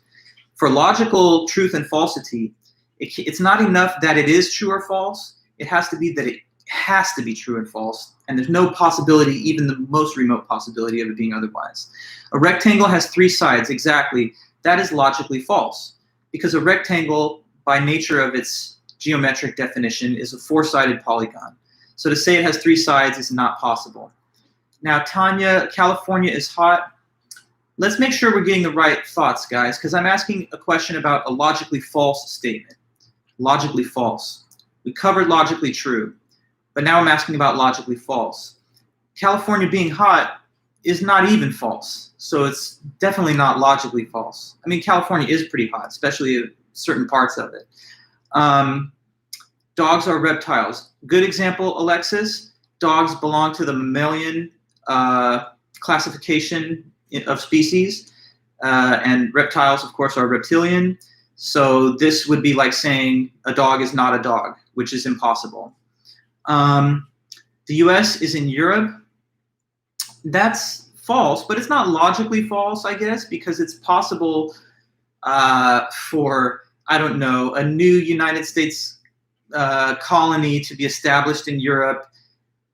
For logical truth and falsity, it's not enough that it is true or false. It has to be that it has to be true and false, and there's no possibility, even the most remote possibility, of it being otherwise. A rectangle has 3 sides, exactly. That is logically false, because a rectangle, by nature of its geometric definition, is a 4-sided polygon. So to say it has 3 sides is not possible. Now, Tanya, California is hot. Let's make sure we're getting the right thoughts, guys, because I'm asking a question about a logically false statement. Logically false. We covered logically true, but now I'm asking about logically false. California being hot is not even false, so it's definitely not logically false. I mean, California is pretty hot, especially certain parts of it. Dogs are reptiles. Good example, Alexis. Dogs belong to the mammalian classification of species, and reptiles, of course, are reptilian. So this would be like saying a dog is not a dog, which is impossible. The US is in Europe. That's false, but it's not logically false, I guess, because it's possible for, I don't know, a new United States colony to be established in Europe,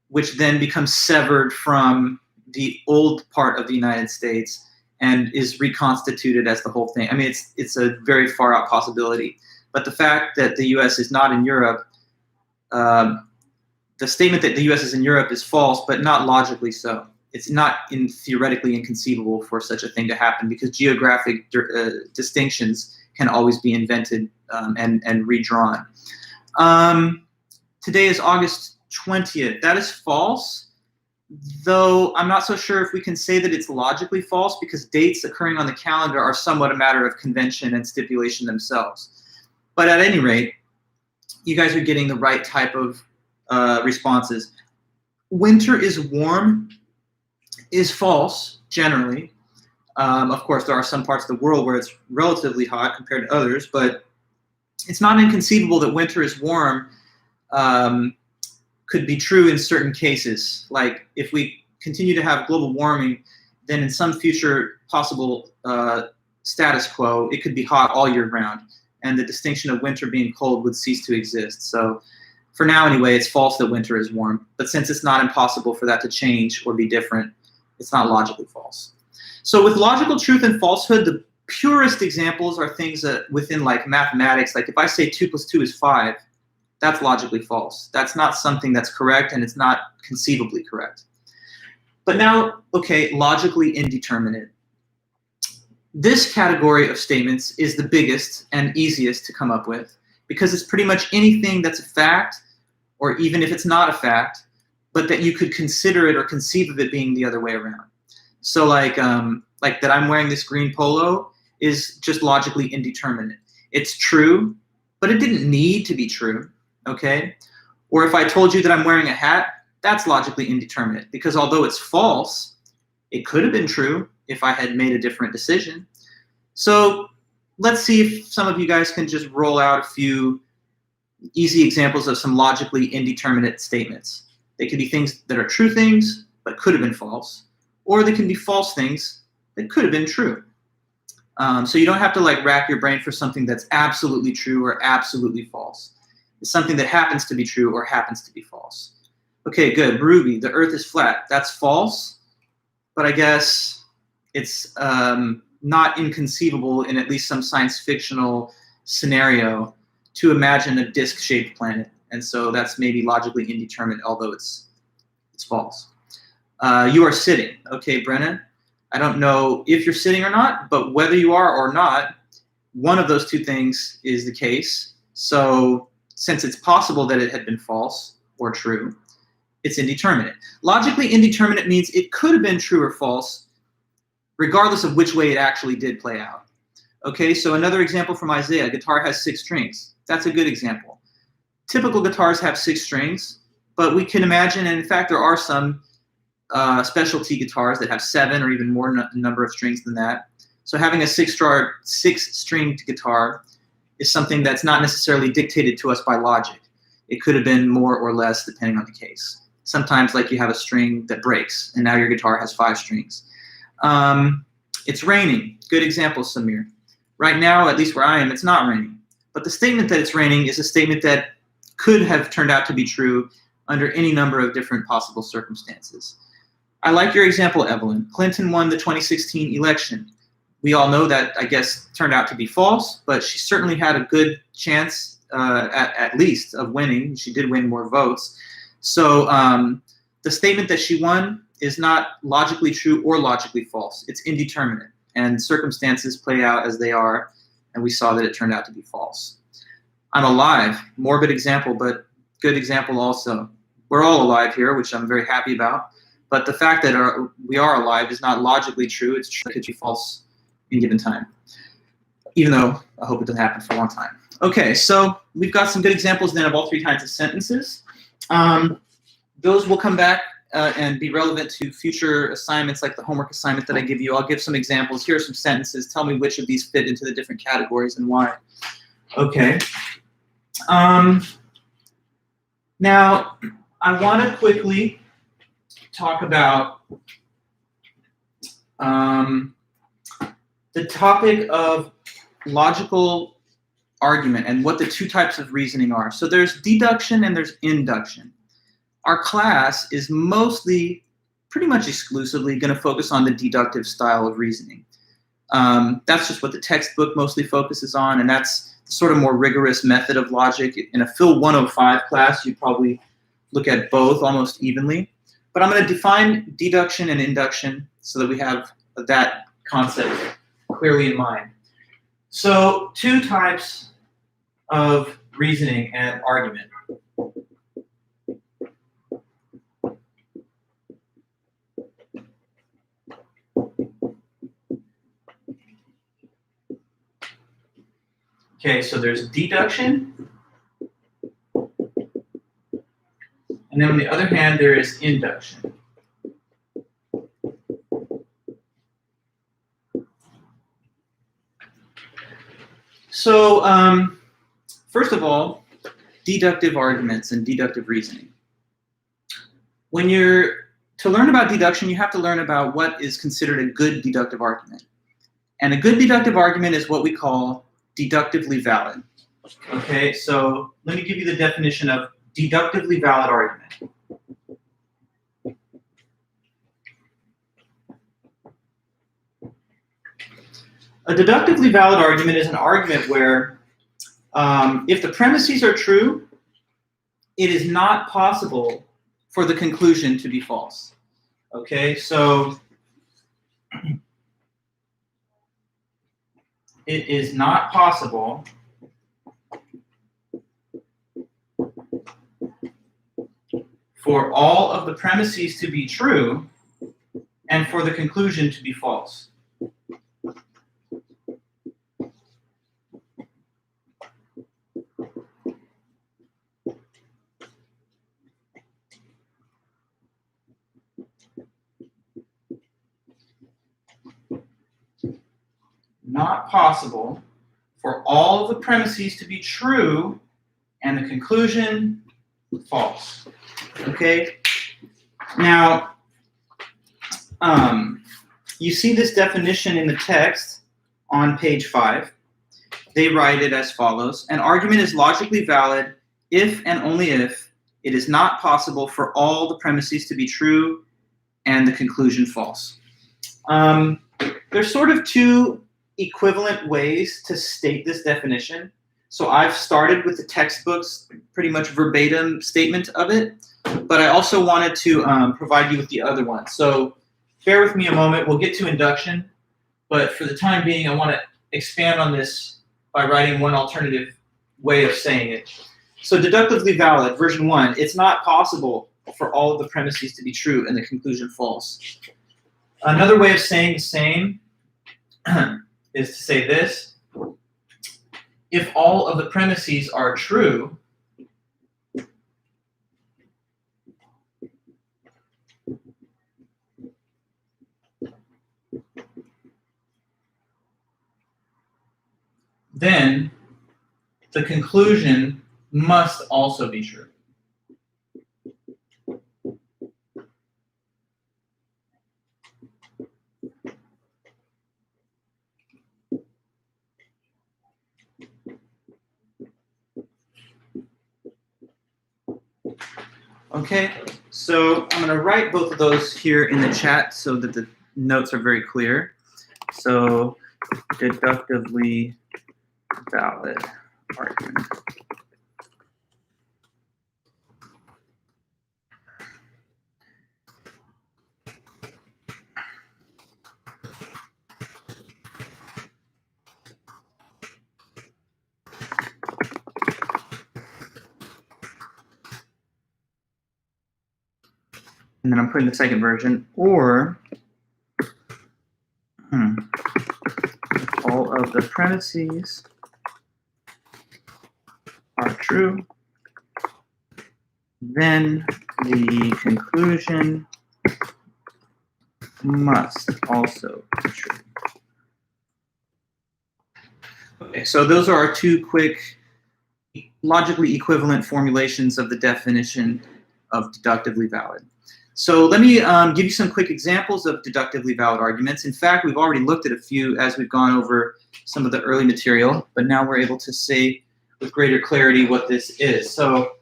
which then becomes severed from the old part of the United States and is reconstituted as the whole thing. I mean, it's a very far out possibility. But the fact that the US is not in Europe, the statement that the US is in Europe is false, but not logically so. It's not theoretically inconceivable for such a thing to happen, because geographic distinctions can always be invented and redrawn. Today is August 20th. That is false, though I'm not so sure if we can say that it's logically false, because dates occurring on the calendar are somewhat a matter of convention and stipulation themselves. But at any rate, you guys are getting the right type of responses. Winter is warm is false, generally. Of course, there are some parts of the world where it's relatively hot compared to others, but it's not inconceivable that winter is warm could be true in certain cases. Like if we continue to have global warming, then in some future possible status quo, it could be hot all year round, and the distinction of winter being cold would cease to exist. So for now anyway, it's false that winter is warm, but since it's not impossible for that to change or be different, it's not logically false. So with logical truth and falsehood, the purest examples are things that within like mathematics, like if I say 2 + 2 is 5, that's logically false. That's not something that's correct, and it's not conceivably correct. But now, okay, logically indeterminate. This category of statements is the biggest and easiest to come up with, because it's pretty much anything that's a fact, or even if it's not a fact, but that you could consider it or conceive of it being the other way around. So like that I'm wearing this green polo is just logically indeterminate. It's true, but it didn't need to be true, okay? Or if I told you that I'm wearing a hat, that's logically indeterminate, because although it's false, it could have been true if I had made a different decision. So let's see if some of you guys can just roll out a few easy examples of some logically indeterminate statements. They could be things that are true things, but could have been false, or they can be false things that could have been true. So you don't have to like rack your brain for something that's absolutely true or absolutely false. It's something that happens to be true or happens to be false. Okay, good. Ruby, the earth is flat. That's false, but I guess it's not inconceivable in at least some science fictional scenario to imagine a disc-shaped planet. And so that's maybe logically indeterminate, although it's false. You are sitting. Okay, Brennan. I don't know if you're sitting or not, but whether you are or not, one of those two things is the case. So since it's possible that it had been false or true, it's indeterminate. Logically indeterminate means it could have been true or false, regardless of which way it actually did play out. Okay, so another example from Isaiah, a guitar has 6 strings. That's a good example. Typical guitars have 6 strings, but we can imagine, and in fact there are some specialty guitars that have 7 or even more number of strings than that. So having a 6-stringed guitar is something that's not necessarily dictated to us by logic. It could have been more or less depending on the case. Sometimes like you have a string that breaks and now your guitar has 5 strings. It's raining. Good example, Samir. Right now, at least where I am, it's not raining. But the statement that it's raining is a statement that could have turned out to be true under any number of different possible circumstances. I like your example, Evelyn. Clinton won the 2016 election. We all know that, I guess, turned out to be false, but she certainly had a good chance, at least, of winning. She did win more votes. So the statement that she won is not logically true or logically false. It's indeterminate, and circumstances play out as they are, and we saw that it turned out to be false. I'm alive. Morbid example, but good example also. We're all alive here, which I'm very happy about. But the fact that we are alive is not logically true. It's true. It could be false in given time, even though I hope it doesn't happen for a long time. Okay, so we've got some good examples then of all 3 kinds of sentences. Those will come back and be relevant to future assignments like the homework assignment that I give you. I'll give some examples. Here are some sentences. Tell me which of these fit into the different categories and why. Okay. Now, I want to quickly talk about the topic of logical argument and what the 2 types of reasoning are. So there's deduction and there's induction. Our class is mostly, pretty much exclusively, going to focus on the deductive style of reasoning. That's just what the textbook mostly focuses on, and that's the sort of more rigorous method of logic. In a Phil 105 class, you probably look at both almost evenly. But I'm going to define deduction and induction so that we have that concept clearly in mind. So 2 types of reasoning and argument. Okay, so there's deduction. And then on the other hand, there is induction. So first of all, deductive arguments and deductive reasoning. To learn about deduction, you have to learn about what is considered a good deductive argument. And a good deductive argument is what we call deductively valid. Okay, so let me give you the definition of deductively valid argument. A deductively valid argument is an argument where if the premises are true, it is not possible for the conclusion to be false. Okay, so it is not possible for all of the premises to be true and for the conclusion to be false. not possible for all of the premises to be true and the conclusion false. Okay? Now, you see this definition in the text on page 5. They write it as follows. An argument is logically valid if and only if it is not possible for all the premises to be true and the conclusion false. There's sort of two equivalent ways to state this definition. So I've started with the textbook's pretty much verbatim statement of it, but I also wanted to provide you with the other one. So bear with me a moment. We'll get to induction, but for the time being, I want to expand on this by writing one alternative way of saying it. So deductively valid, version 1, it's not possible for all of the premises to be true and the conclusion false. Another way of saying the same is to say this. If all of the premises are true, then the conclusion must also be true. Okay, so I'm going to write both of those here in the chat so that the notes are very clear. So deductively valid argument. And then I'm putting the second version, or all of the premises are true, then the conclusion must also be true. Okay, so those are our two quick, logically equivalent formulations of the definition of deductively valid. So let me give you some quick examples of deductively valid arguments. In fact, we've already looked at a few as we've gone over some of the early material, but now we're able to say with greater clarity what this is. So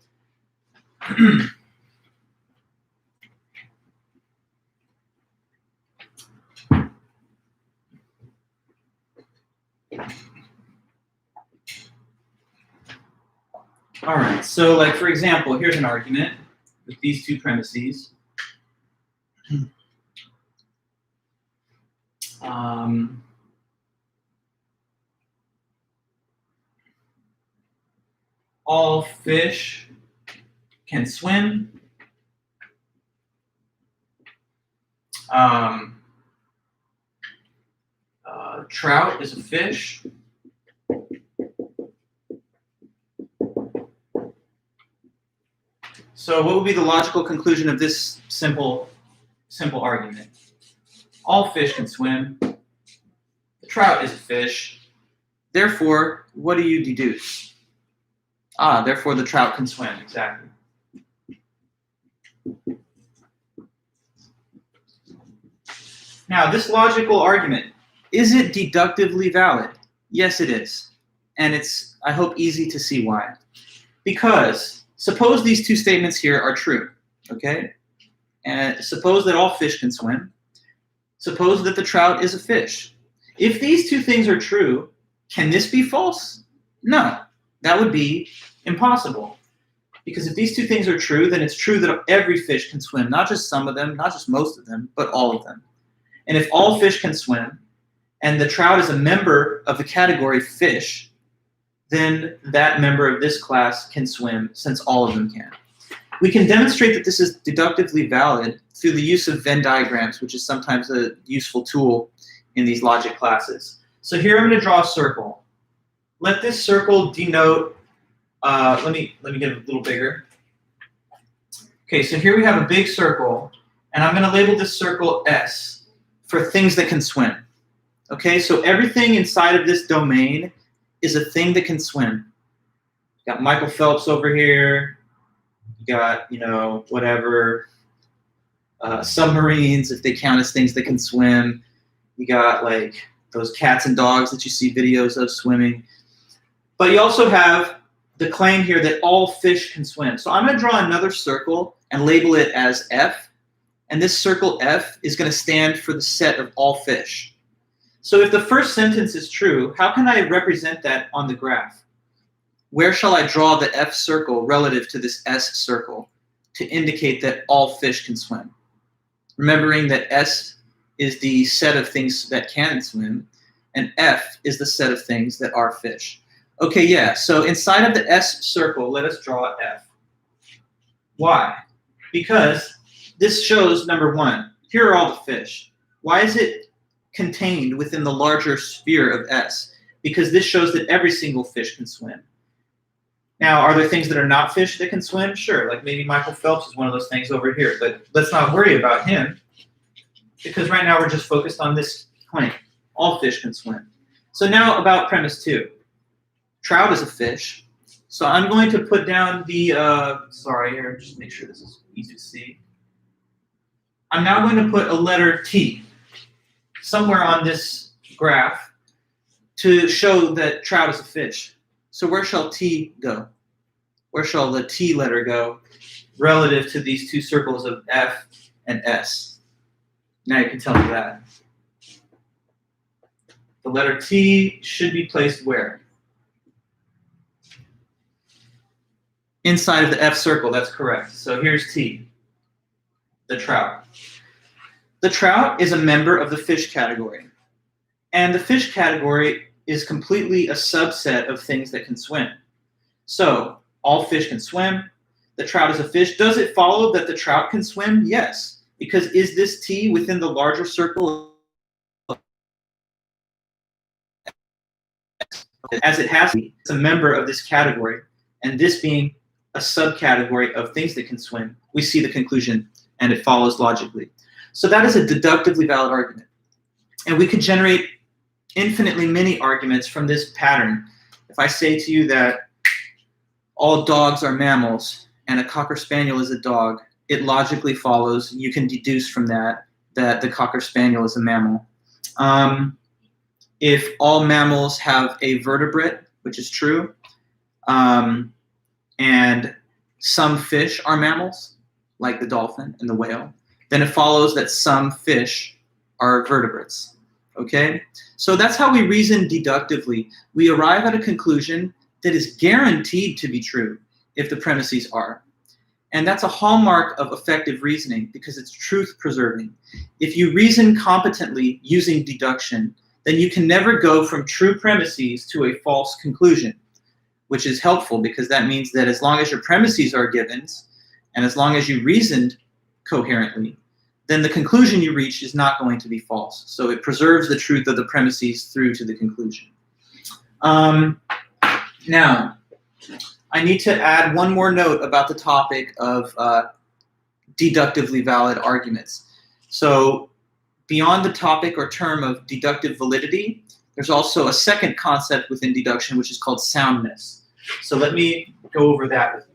all right, so like for example, here's an argument with these two premises. All fish can swim. Trout is a fish. So what would be the logical conclusion of this simple argument? All fish can swim. The trout is a fish. Therefore, what do you deduce? Therefore the trout can swim, exactly. Now, this logical argument, is it deductively valid? Yes, it is. And it's, I hope, easy to see why. Because suppose these two statements here are true, okay? And suppose that all fish can swim. Suppose that the trout is a fish. If these two things are true, can this be false? No, that would be impossible. Because if these two things are true, then it's true that every fish can swim, not just some of them, not just most of them, but all of them. And if all fish can swim, and the trout is a member of the category fish, then that member of this class can swim since all of them can. We can demonstrate that this is deductively valid through the use of Venn diagrams, which is sometimes a useful tool in these logic classes. So here I'm going to draw a circle. Let this circle denote, let me get it a little bigger. Okay, so here we have a big circle, and I'm going to label this circle S for things that can swim. Okay, so everything inside of this domain is a thing that can swim. You got Michael Phelps over here. You got, whatever, submarines, if they count as things that can swim. You got like those cats and dogs that you see videos of swimming. But you also have the claim here that all fish can swim. So I'm going to draw another circle and label it as F. And this circle F is going to stand for the set of all fish. So if the first sentence is true, how can I represent that on the graph? Where shall I draw the F circle relative to this S circle to indicate that all fish can swim? Remembering that S is the set of things that can swim, and F is the set of things that are fish. Okay, yeah, so inside of the S circle, let us draw F. Why? Because this shows, number one, here are all the fish. Why is it contained within the larger sphere of S? Because this shows that every single fish can swim. Now, are there things that are not fish that can swim? Sure, like maybe Michael Phelps is one of those things over here, but let's not worry about him because right now we're just focused on this claim. All fish can swim. So now about premise 2. Trout is a fish. So I'm going to put down the, sorry here, just make sure this is easy to see. I'm now going to put a letter T somewhere on this graph to show that trout is a fish. So where shall T go? Where shall the T letter go relative to these two circles of F and S? Now you can tell me that. The letter T should be placed where? Inside of the F circle, that's correct. So here's T, the trout. The trout is a member of the fish category. And the fish category is completely a subset of things that can swim. So all fish can swim. The trout is a fish. Does it follow that the trout can swim? Yes. Because is this T within the larger circle? As it has to be, it's a member of this category. And this being a subcategory of things that can swim, we see the conclusion and it follows logically. So that is a deductively valid argument. And we could generate infinitely many arguments from this pattern. If I say to you that all dogs are mammals and a Cocker Spaniel is a dog, it logically follows, you can deduce from that that the Cocker Spaniel is a mammal. If all mammals have a vertebrate, which is true, and some fish are mammals, like the dolphin and the whale, then it follows that some fish are vertebrates. Okay? So that's how we reason deductively. We arrive at a conclusion that is guaranteed to be true if the premises are. And that's a hallmark of effective reasoning because it's truth-preserving. If you reason competently using deduction, then you can never go from true premises to a false conclusion, which is helpful because that means that as long as your premises are givens, and as long as you reasoned coherently, then the conclusion you reach is not going to be false. So it preserves the truth of the premises through to the conclusion. Now, I need to add one more note about the topic of deductively valid arguments. So beyond the topic or term of deductive validity, there's also a second concept within deduction, which is called soundness. So let me go over that with you.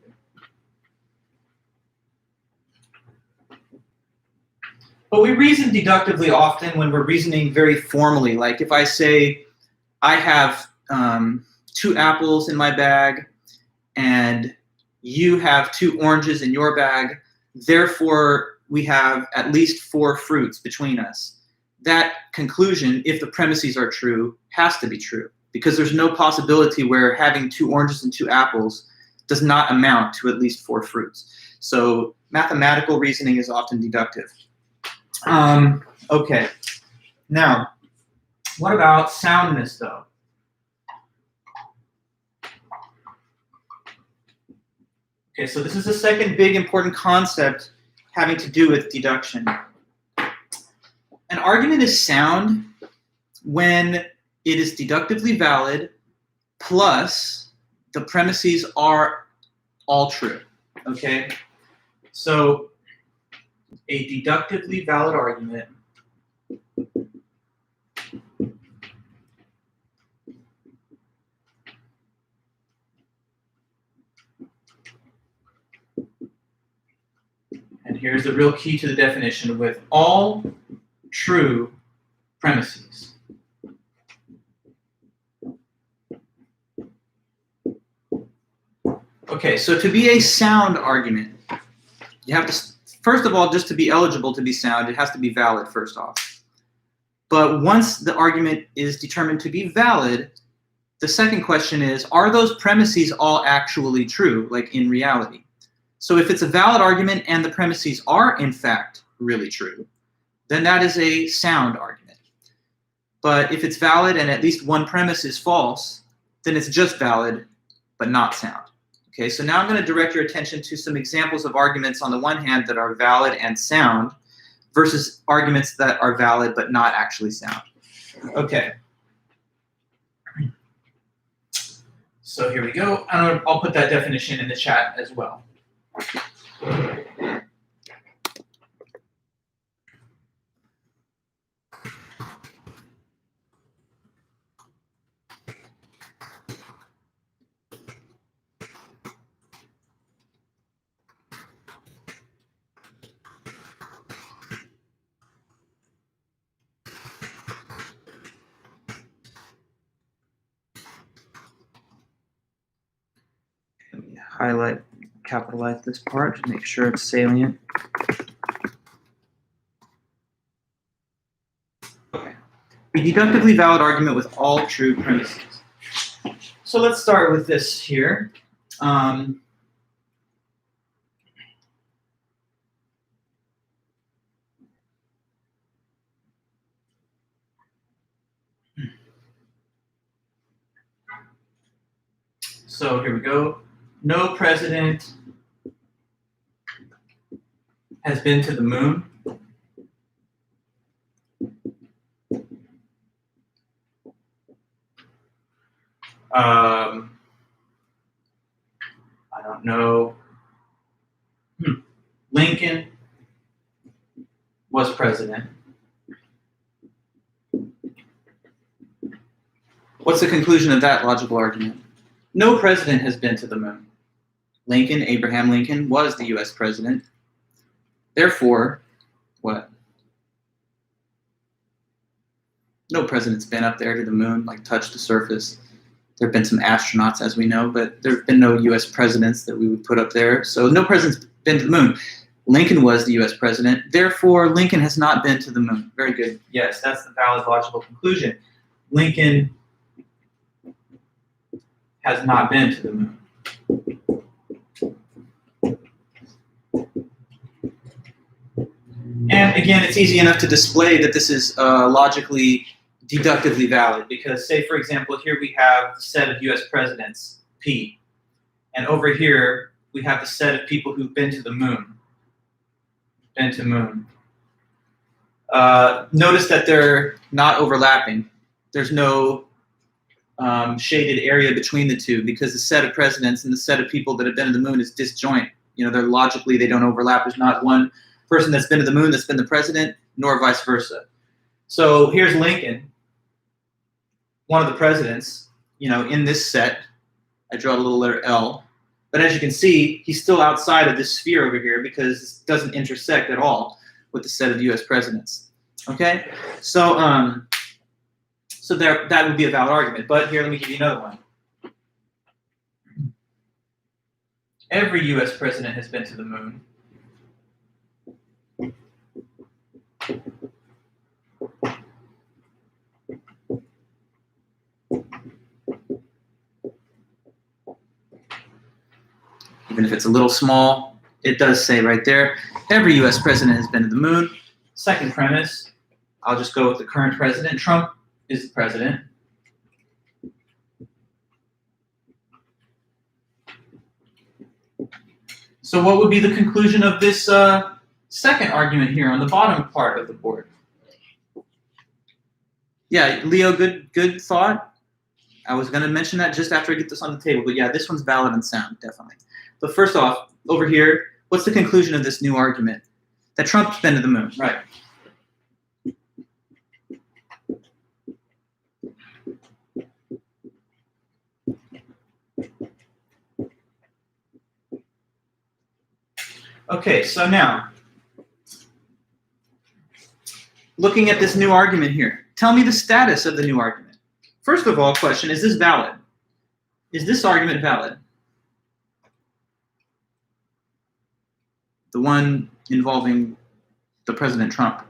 But we reason deductively often when we're reasoning very formally. Like if I say, I have 2 apples in my bag, and you have 2 oranges in your bag, therefore we have at least 4 fruits between us. That conclusion, if the premises are true, has to be true, because there's no possibility where having 2 oranges and 2 apples does not amount to at least 4 fruits. So mathematical reasoning is often deductive. Okay, now, what about soundness though? Okay, so this is the second big important concept having to do with deduction. An argument is sound when it is deductively valid plus the premises are all true, okay? So a deductively valid argument here's the real key to the definition: with all true premises. Okay, so to be a sound argument, you have to, first of all, just to be eligible to be sound, it has to be valid first off. But once the argument is determined to be valid, the second question is, are those premises all actually true, like in reality? So if it's a valid argument and the premises are in fact really true, then that is a sound argument. But if it's valid and at least one premise is false, then it's just valid but not sound. Okay, so now I'm going to direct your attention to some examples of arguments on the one hand that are valid and sound versus arguments that are valid but not actually sound. Okay. So here we go. I'll put that definition in the chat as well. Let me highlight, capitalize this part to make sure it's salient. Okay. A deductively valid argument with all true premises. So let's start with this here. So here we go. No president has been to the moon. I don't know. Lincoln was president. What's the conclusion of that logical argument? No president has been to the moon. Lincoln, Abraham Lincoln, was the US president. Therefore, what? No president's been up there to the moon, like touched the surface. There have been some astronauts, as we know, but there have been no US presidents that we would put up there. So no president's been to the moon. Lincoln was the US president. Therefore, Lincoln has not been to the moon. Very good. Yes, that's the valid logical conclusion. Lincoln has not been to the moon. And again, it's easy enough to display that this is logically, deductively valid because, say, for example, here we have the set of US presidents, P. And over here, we have the set of people who've been to the moon. Been to moon. Notice that they're not overlapping. There's no shaded area between the two because the set of presidents and the set of people that have been to the moon is disjoint. You know, they're logically, they don't overlap. There's not one person that's been to the moon that's been the president, nor vice versa. So here's Lincoln, one of the presidents, you know, in this set. I draw a little letter L. But as you can see, he's still outside of this sphere over here because it doesn't intersect at all with the set of US presidents. Okay? So, that would be a valid argument. But here, let me give you another one. Every US president has been to the moon. Even if it's a little small, it does say right there, every US president has been to the moon. Second premise, I'll just go with the current president. Trump is the president. So what would be the conclusion of this second argument here on the bottom part of the board? Yeah, Leo, good thought. I was going to mention that just after I get this on the table, but yeah, this one's valid and sound, definitely. But first off, over here, what's the conclusion of this new argument? That Trump's been to the moon, right? Okay, so now, looking at this new argument here. Tell me the status of the new argument. First of all, question, is this valid? Is this argument valid? The one involving the President Trump.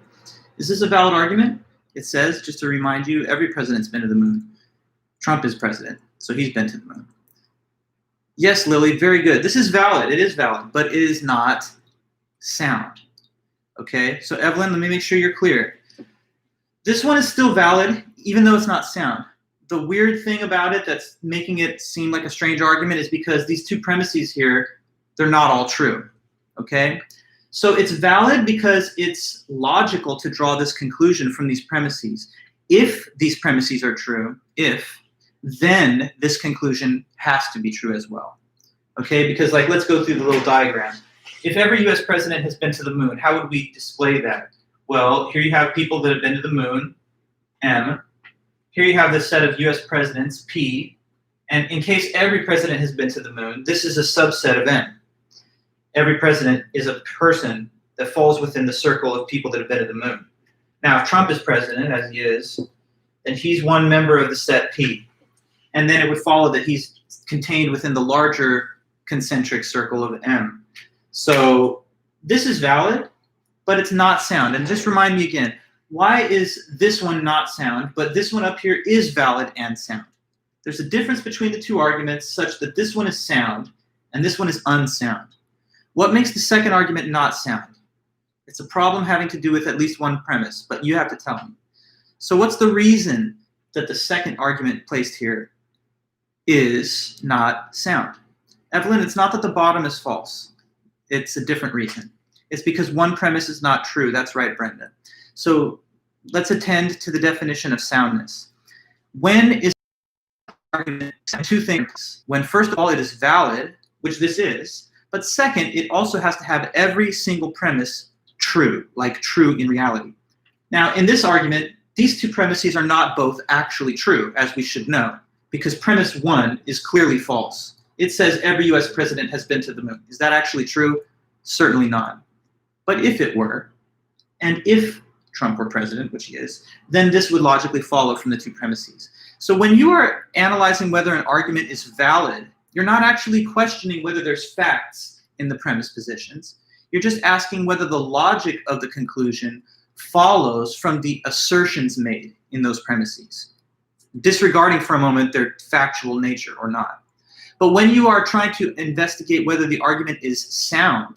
Is this a valid argument? It says, just to remind you, every president's been to the moon. Trump is president, so he's been to the moon. Yes, Lily, very good. This is valid. It is valid, but it is not sound. Okay, so Evelyn, let me make sure you're clear. This one is still valid, even though it's not sound. The weird thing about it that's making it seem like a strange argument is because these two premises here, they're not all true. Okay, so it's valid because it's logical to draw this conclusion from these premises. If these premises are true, then this conclusion has to be true as well. Okay, because like, let's go through the little diagram. If every US president has been to the moon, how would we display that? Well, here you have people that have been to the moon, M. Here you have this set of US presidents, P. And in case every president has been to the moon, this is a subset of N. Every president is a person that falls within the circle of people that have been to the moon. Now, if Trump is president, as he is, then he's one member of the set P. And then it would follow that he's contained within the larger concentric circle of M. So this is valid, but it's not sound. And just remind me again, why is this one not sound, but this one up here is valid and sound? There's a difference between the two arguments such that this one is sound and this one is unsound. What makes the second argument not sound? It's a problem having to do with at least one premise, but you have to tell me. So what's the reason that the second argument placed here is not sound? Evelyn, it's not that the bottom is false. It's a different reason. It's because one premise is not true. That's right, Brenda. So let's attend to the definition of soundness. When is argument? Two things. When, first of all, it is valid, which this is, but second, it also has to have every single premise true, like true in reality. Now, in this argument, these two premises are not both actually true, as we should know, because premise one is clearly false. It says every US president has been to the moon. Is that actually true? Certainly not. But if it were, and if Trump were president, which he is, then this would logically follow from the two premises. So when you are analyzing whether an argument is valid, you're not actually questioning whether there's facts in the premise positions. You're just asking whether the logic of the conclusion follows from the assertions made in those premises, disregarding for a moment their factual nature or not. But when you are trying to investigate whether the argument is sound,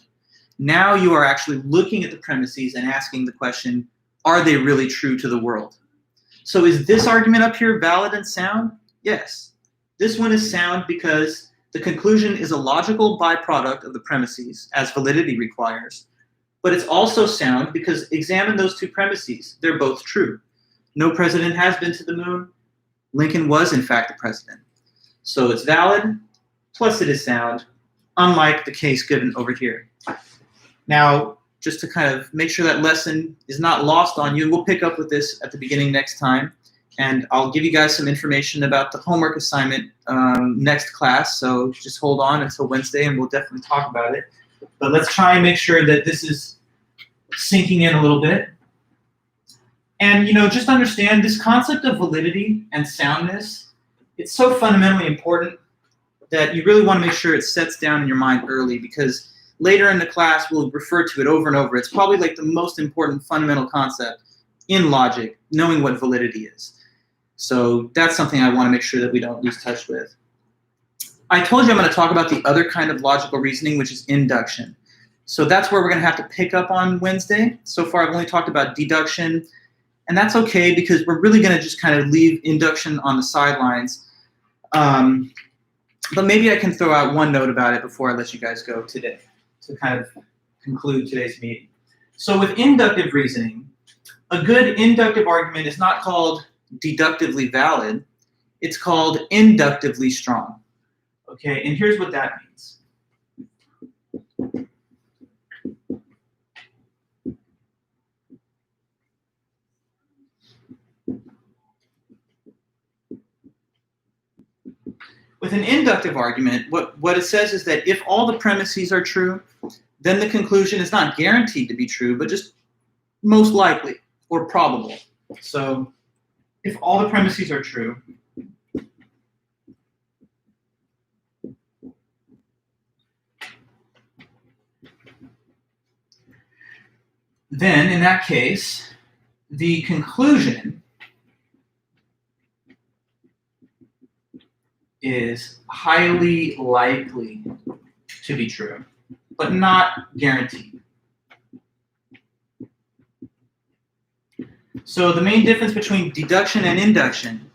now you are actually looking at the premises and asking the question, are they really true to the world? So is this argument up here valid and sound? Yes. This one is sound because the conclusion is a logical byproduct of the premises, as validity requires. But it's also sound because examine those two premises. They're both true. No president has been to the moon. Lincoln was, in fact, the president. So it's valid, plus it is sound, unlike the case given over here. Now, just to kind of make sure that lesson is not lost on you, we'll pick up with this at the beginning next time. And I'll give you guys some information about the homework assignment next class. So just hold on until Wednesday and we'll definitely talk about it. But let's try and make sure that this is sinking in a little bit. And, you know, just understand this concept of validity and soundness, it's so fundamentally important that you really want to make sure it sets down in your mind early, because later in the class we'll refer to it over and over. It's probably like the most important fundamental concept in logic, knowing what validity is. So that's something I want to make sure that we don't lose touch with. I told you I'm going to talk about the other kind of logical reasoning, which is induction. So that's where we're going to have to pick up on Wednesday. So far I've only talked about deduction, and that's okay because we're really going to just kind of leave induction on the sidelines. But maybe I can throw out one note about it before I let you guys go today to kind of conclude today's meeting. So with inductive reasoning, a good inductive argument is not called deductively valid, it's called inductively strong. Okay, and here's what that means. With an inductive argument, what it says is that if all the premises are true, then the conclusion is not guaranteed to be true, but just most likely. or probable. So if all the premises are true, then in that case, the conclusion is highly likely to be true, but not guaranteed. So the main difference between deduction and induction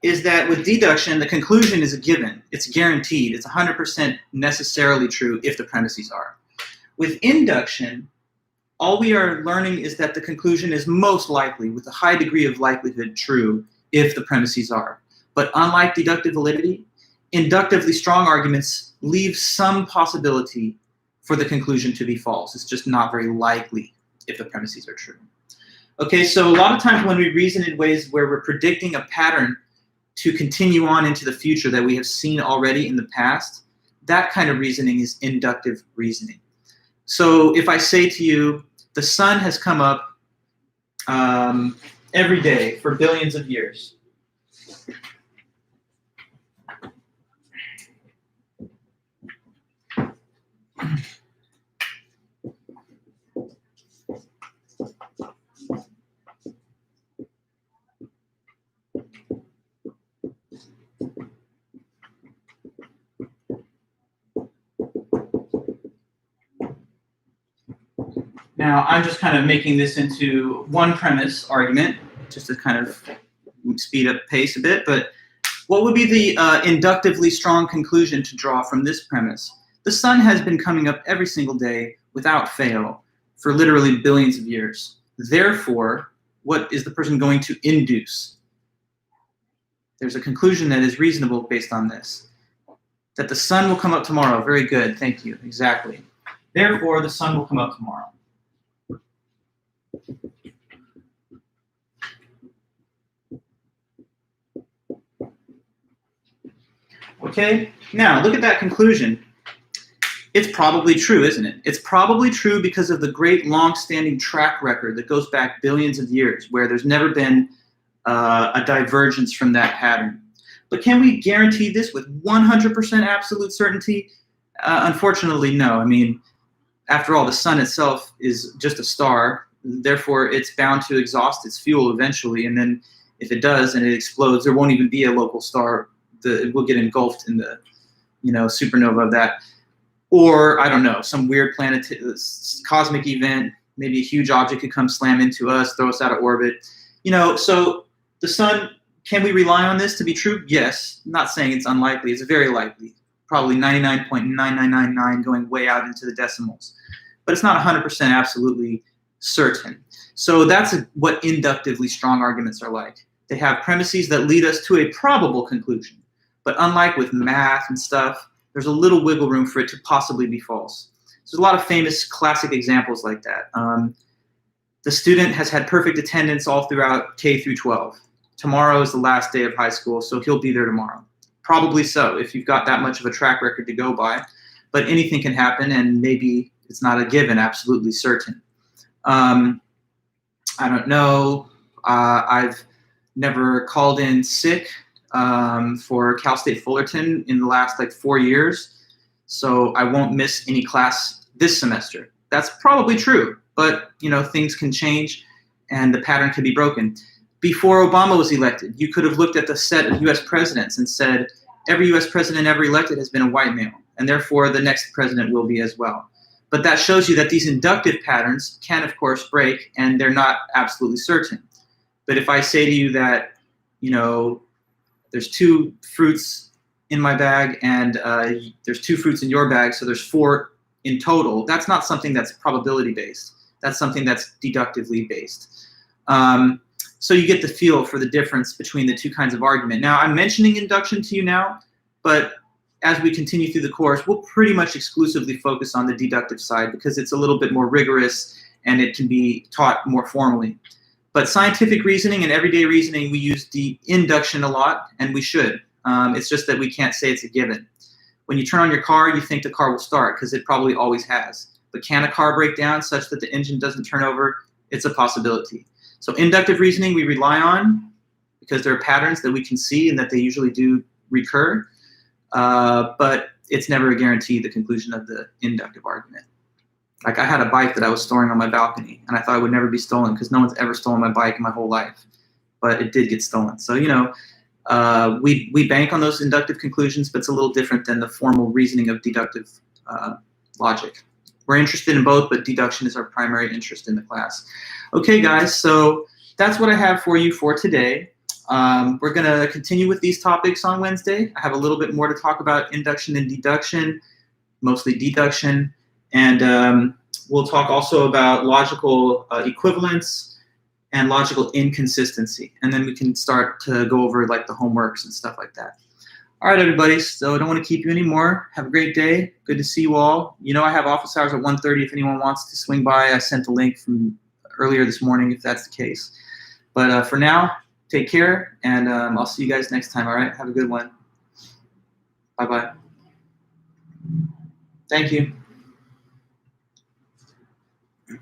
is that with deduction, the conclusion is a given. It's guaranteed. It's 100% necessarily true if the premises are. With induction, all we are learning is that the conclusion is most likely, with a high degree of likelihood, true if the premises are. But unlike deductive validity, inductively strong arguments leave some possibility for the conclusion to be false. It's just not very likely if the premises are true. Okay, so a lot of times when we reason in ways where we're predicting a pattern to continue on into the future that we have seen already in the past, that kind of reasoning is inductive reasoning. So if I say to you, the sun has come up every day for billions of years. Now, I'm just kind of making this into one premise argument, just to kind of speed up pace a bit. But what would be the inductively strong conclusion to draw from this premise? The sun has been coming up every single day without fail for literally billions of years. Therefore, what is the person going to induce? There's a conclusion that is reasonable based on this. That the sun will come up tomorrow. Very good. Thank you. Exactly. Therefore, the sun will come up tomorrow. Okay, now look at that conclusion. It's probably true, isn't it? It's probably true because of the great long-standing track record that goes back billions of years, where there's never been a divergence from that pattern. But can we guarantee this with 100% absolute certainty? Unfortunately, no. I mean, after all, the sun itself is just a star. Therefore, it's bound to exhaust its fuel eventually. And then if it does and it explodes, there won't even be a local star. It will get engulfed in the supernova of that. Or, I don't know, some weird cosmic event, maybe a huge object could come slam into us, throw us out of orbit. So the sun, can we rely on this to be true? Yes. I'm not saying it's unlikely. It's very likely. Probably 99.9999 going way out into the decimals. But it's not 100% absolutely certain. So that's what inductively strong arguments are like. They have premises that lead us to a probable conclusion. But unlike with math and stuff, there's a little wiggle room for it to possibly be false. There's a lot of famous classic examples like that. The student has had perfect attendance all throughout K through 12. Tomorrow is the last day of high school, so he'll be there tomorrow. Probably so, if you've got that much of a track record to go by. But anything can happen, and maybe it's not a given, absolutely certain. I don't know. I've never called in sick for Cal State Fullerton in the last 4 years, so I won't miss any class this semester. That's probably true, but things can change and the pattern can be broken. Before Obama was elected, you could have looked at the set of U.S. presidents and said, every U.S. president ever elected has been a white male, and therefore the next president will be as well. But that shows you that these inductive patterns can, of course, break, and they're not absolutely certain. But if I say to you that, there's 2 fruits in my bag and there's 2 fruits in your bag, so there's 4 in total, that's not something that's probability-based. That's something that's deductively based. So you get the feel for the difference between the 2 kinds of argument. Now, I'm mentioning induction to you now, but as we continue through the course, we'll pretty much exclusively focus on the deductive side because it's a little bit more rigorous and it can be taught more formally. But scientific reasoning and everyday reasoning, we use induction a lot, and we should. It's just that we can't say it's a given. When you turn on your car, you think the car will start because it probably always has. But can a car break down such that the engine doesn't turn over? It's a possibility. So inductive reasoning we rely on because there are patterns that we can see and that they usually do recur, but it's never a guarantee the conclusion of the inductive argument. Like I had a bike that I was storing on my balcony, and I thought it would never be stolen because no one's ever stolen my bike in my whole life, but it did get stolen. So, you know, we bank on those inductive conclusions, but it's a little different than the formal reasoning of deductive logic. We're interested in both, but deduction is our primary interest in the class. Okay, guys, so that's what I have for you for today. We're going to continue with these topics on Wednesday. I have a little bit more to talk about induction and deduction, mostly deduction. And we'll talk also about logical equivalence and logical inconsistency. And then we can start to go over like the homeworks and stuff like that. All right, everybody. So I don't want to keep you anymore. Have a great day. Good to see you all. You know I have office hours at 1:30 if anyone wants to swing by. I sent a link from earlier this morning if that's the case. But for now, take care, and I'll see you guys next time, all right? Have a good one. Bye-bye. Thank you.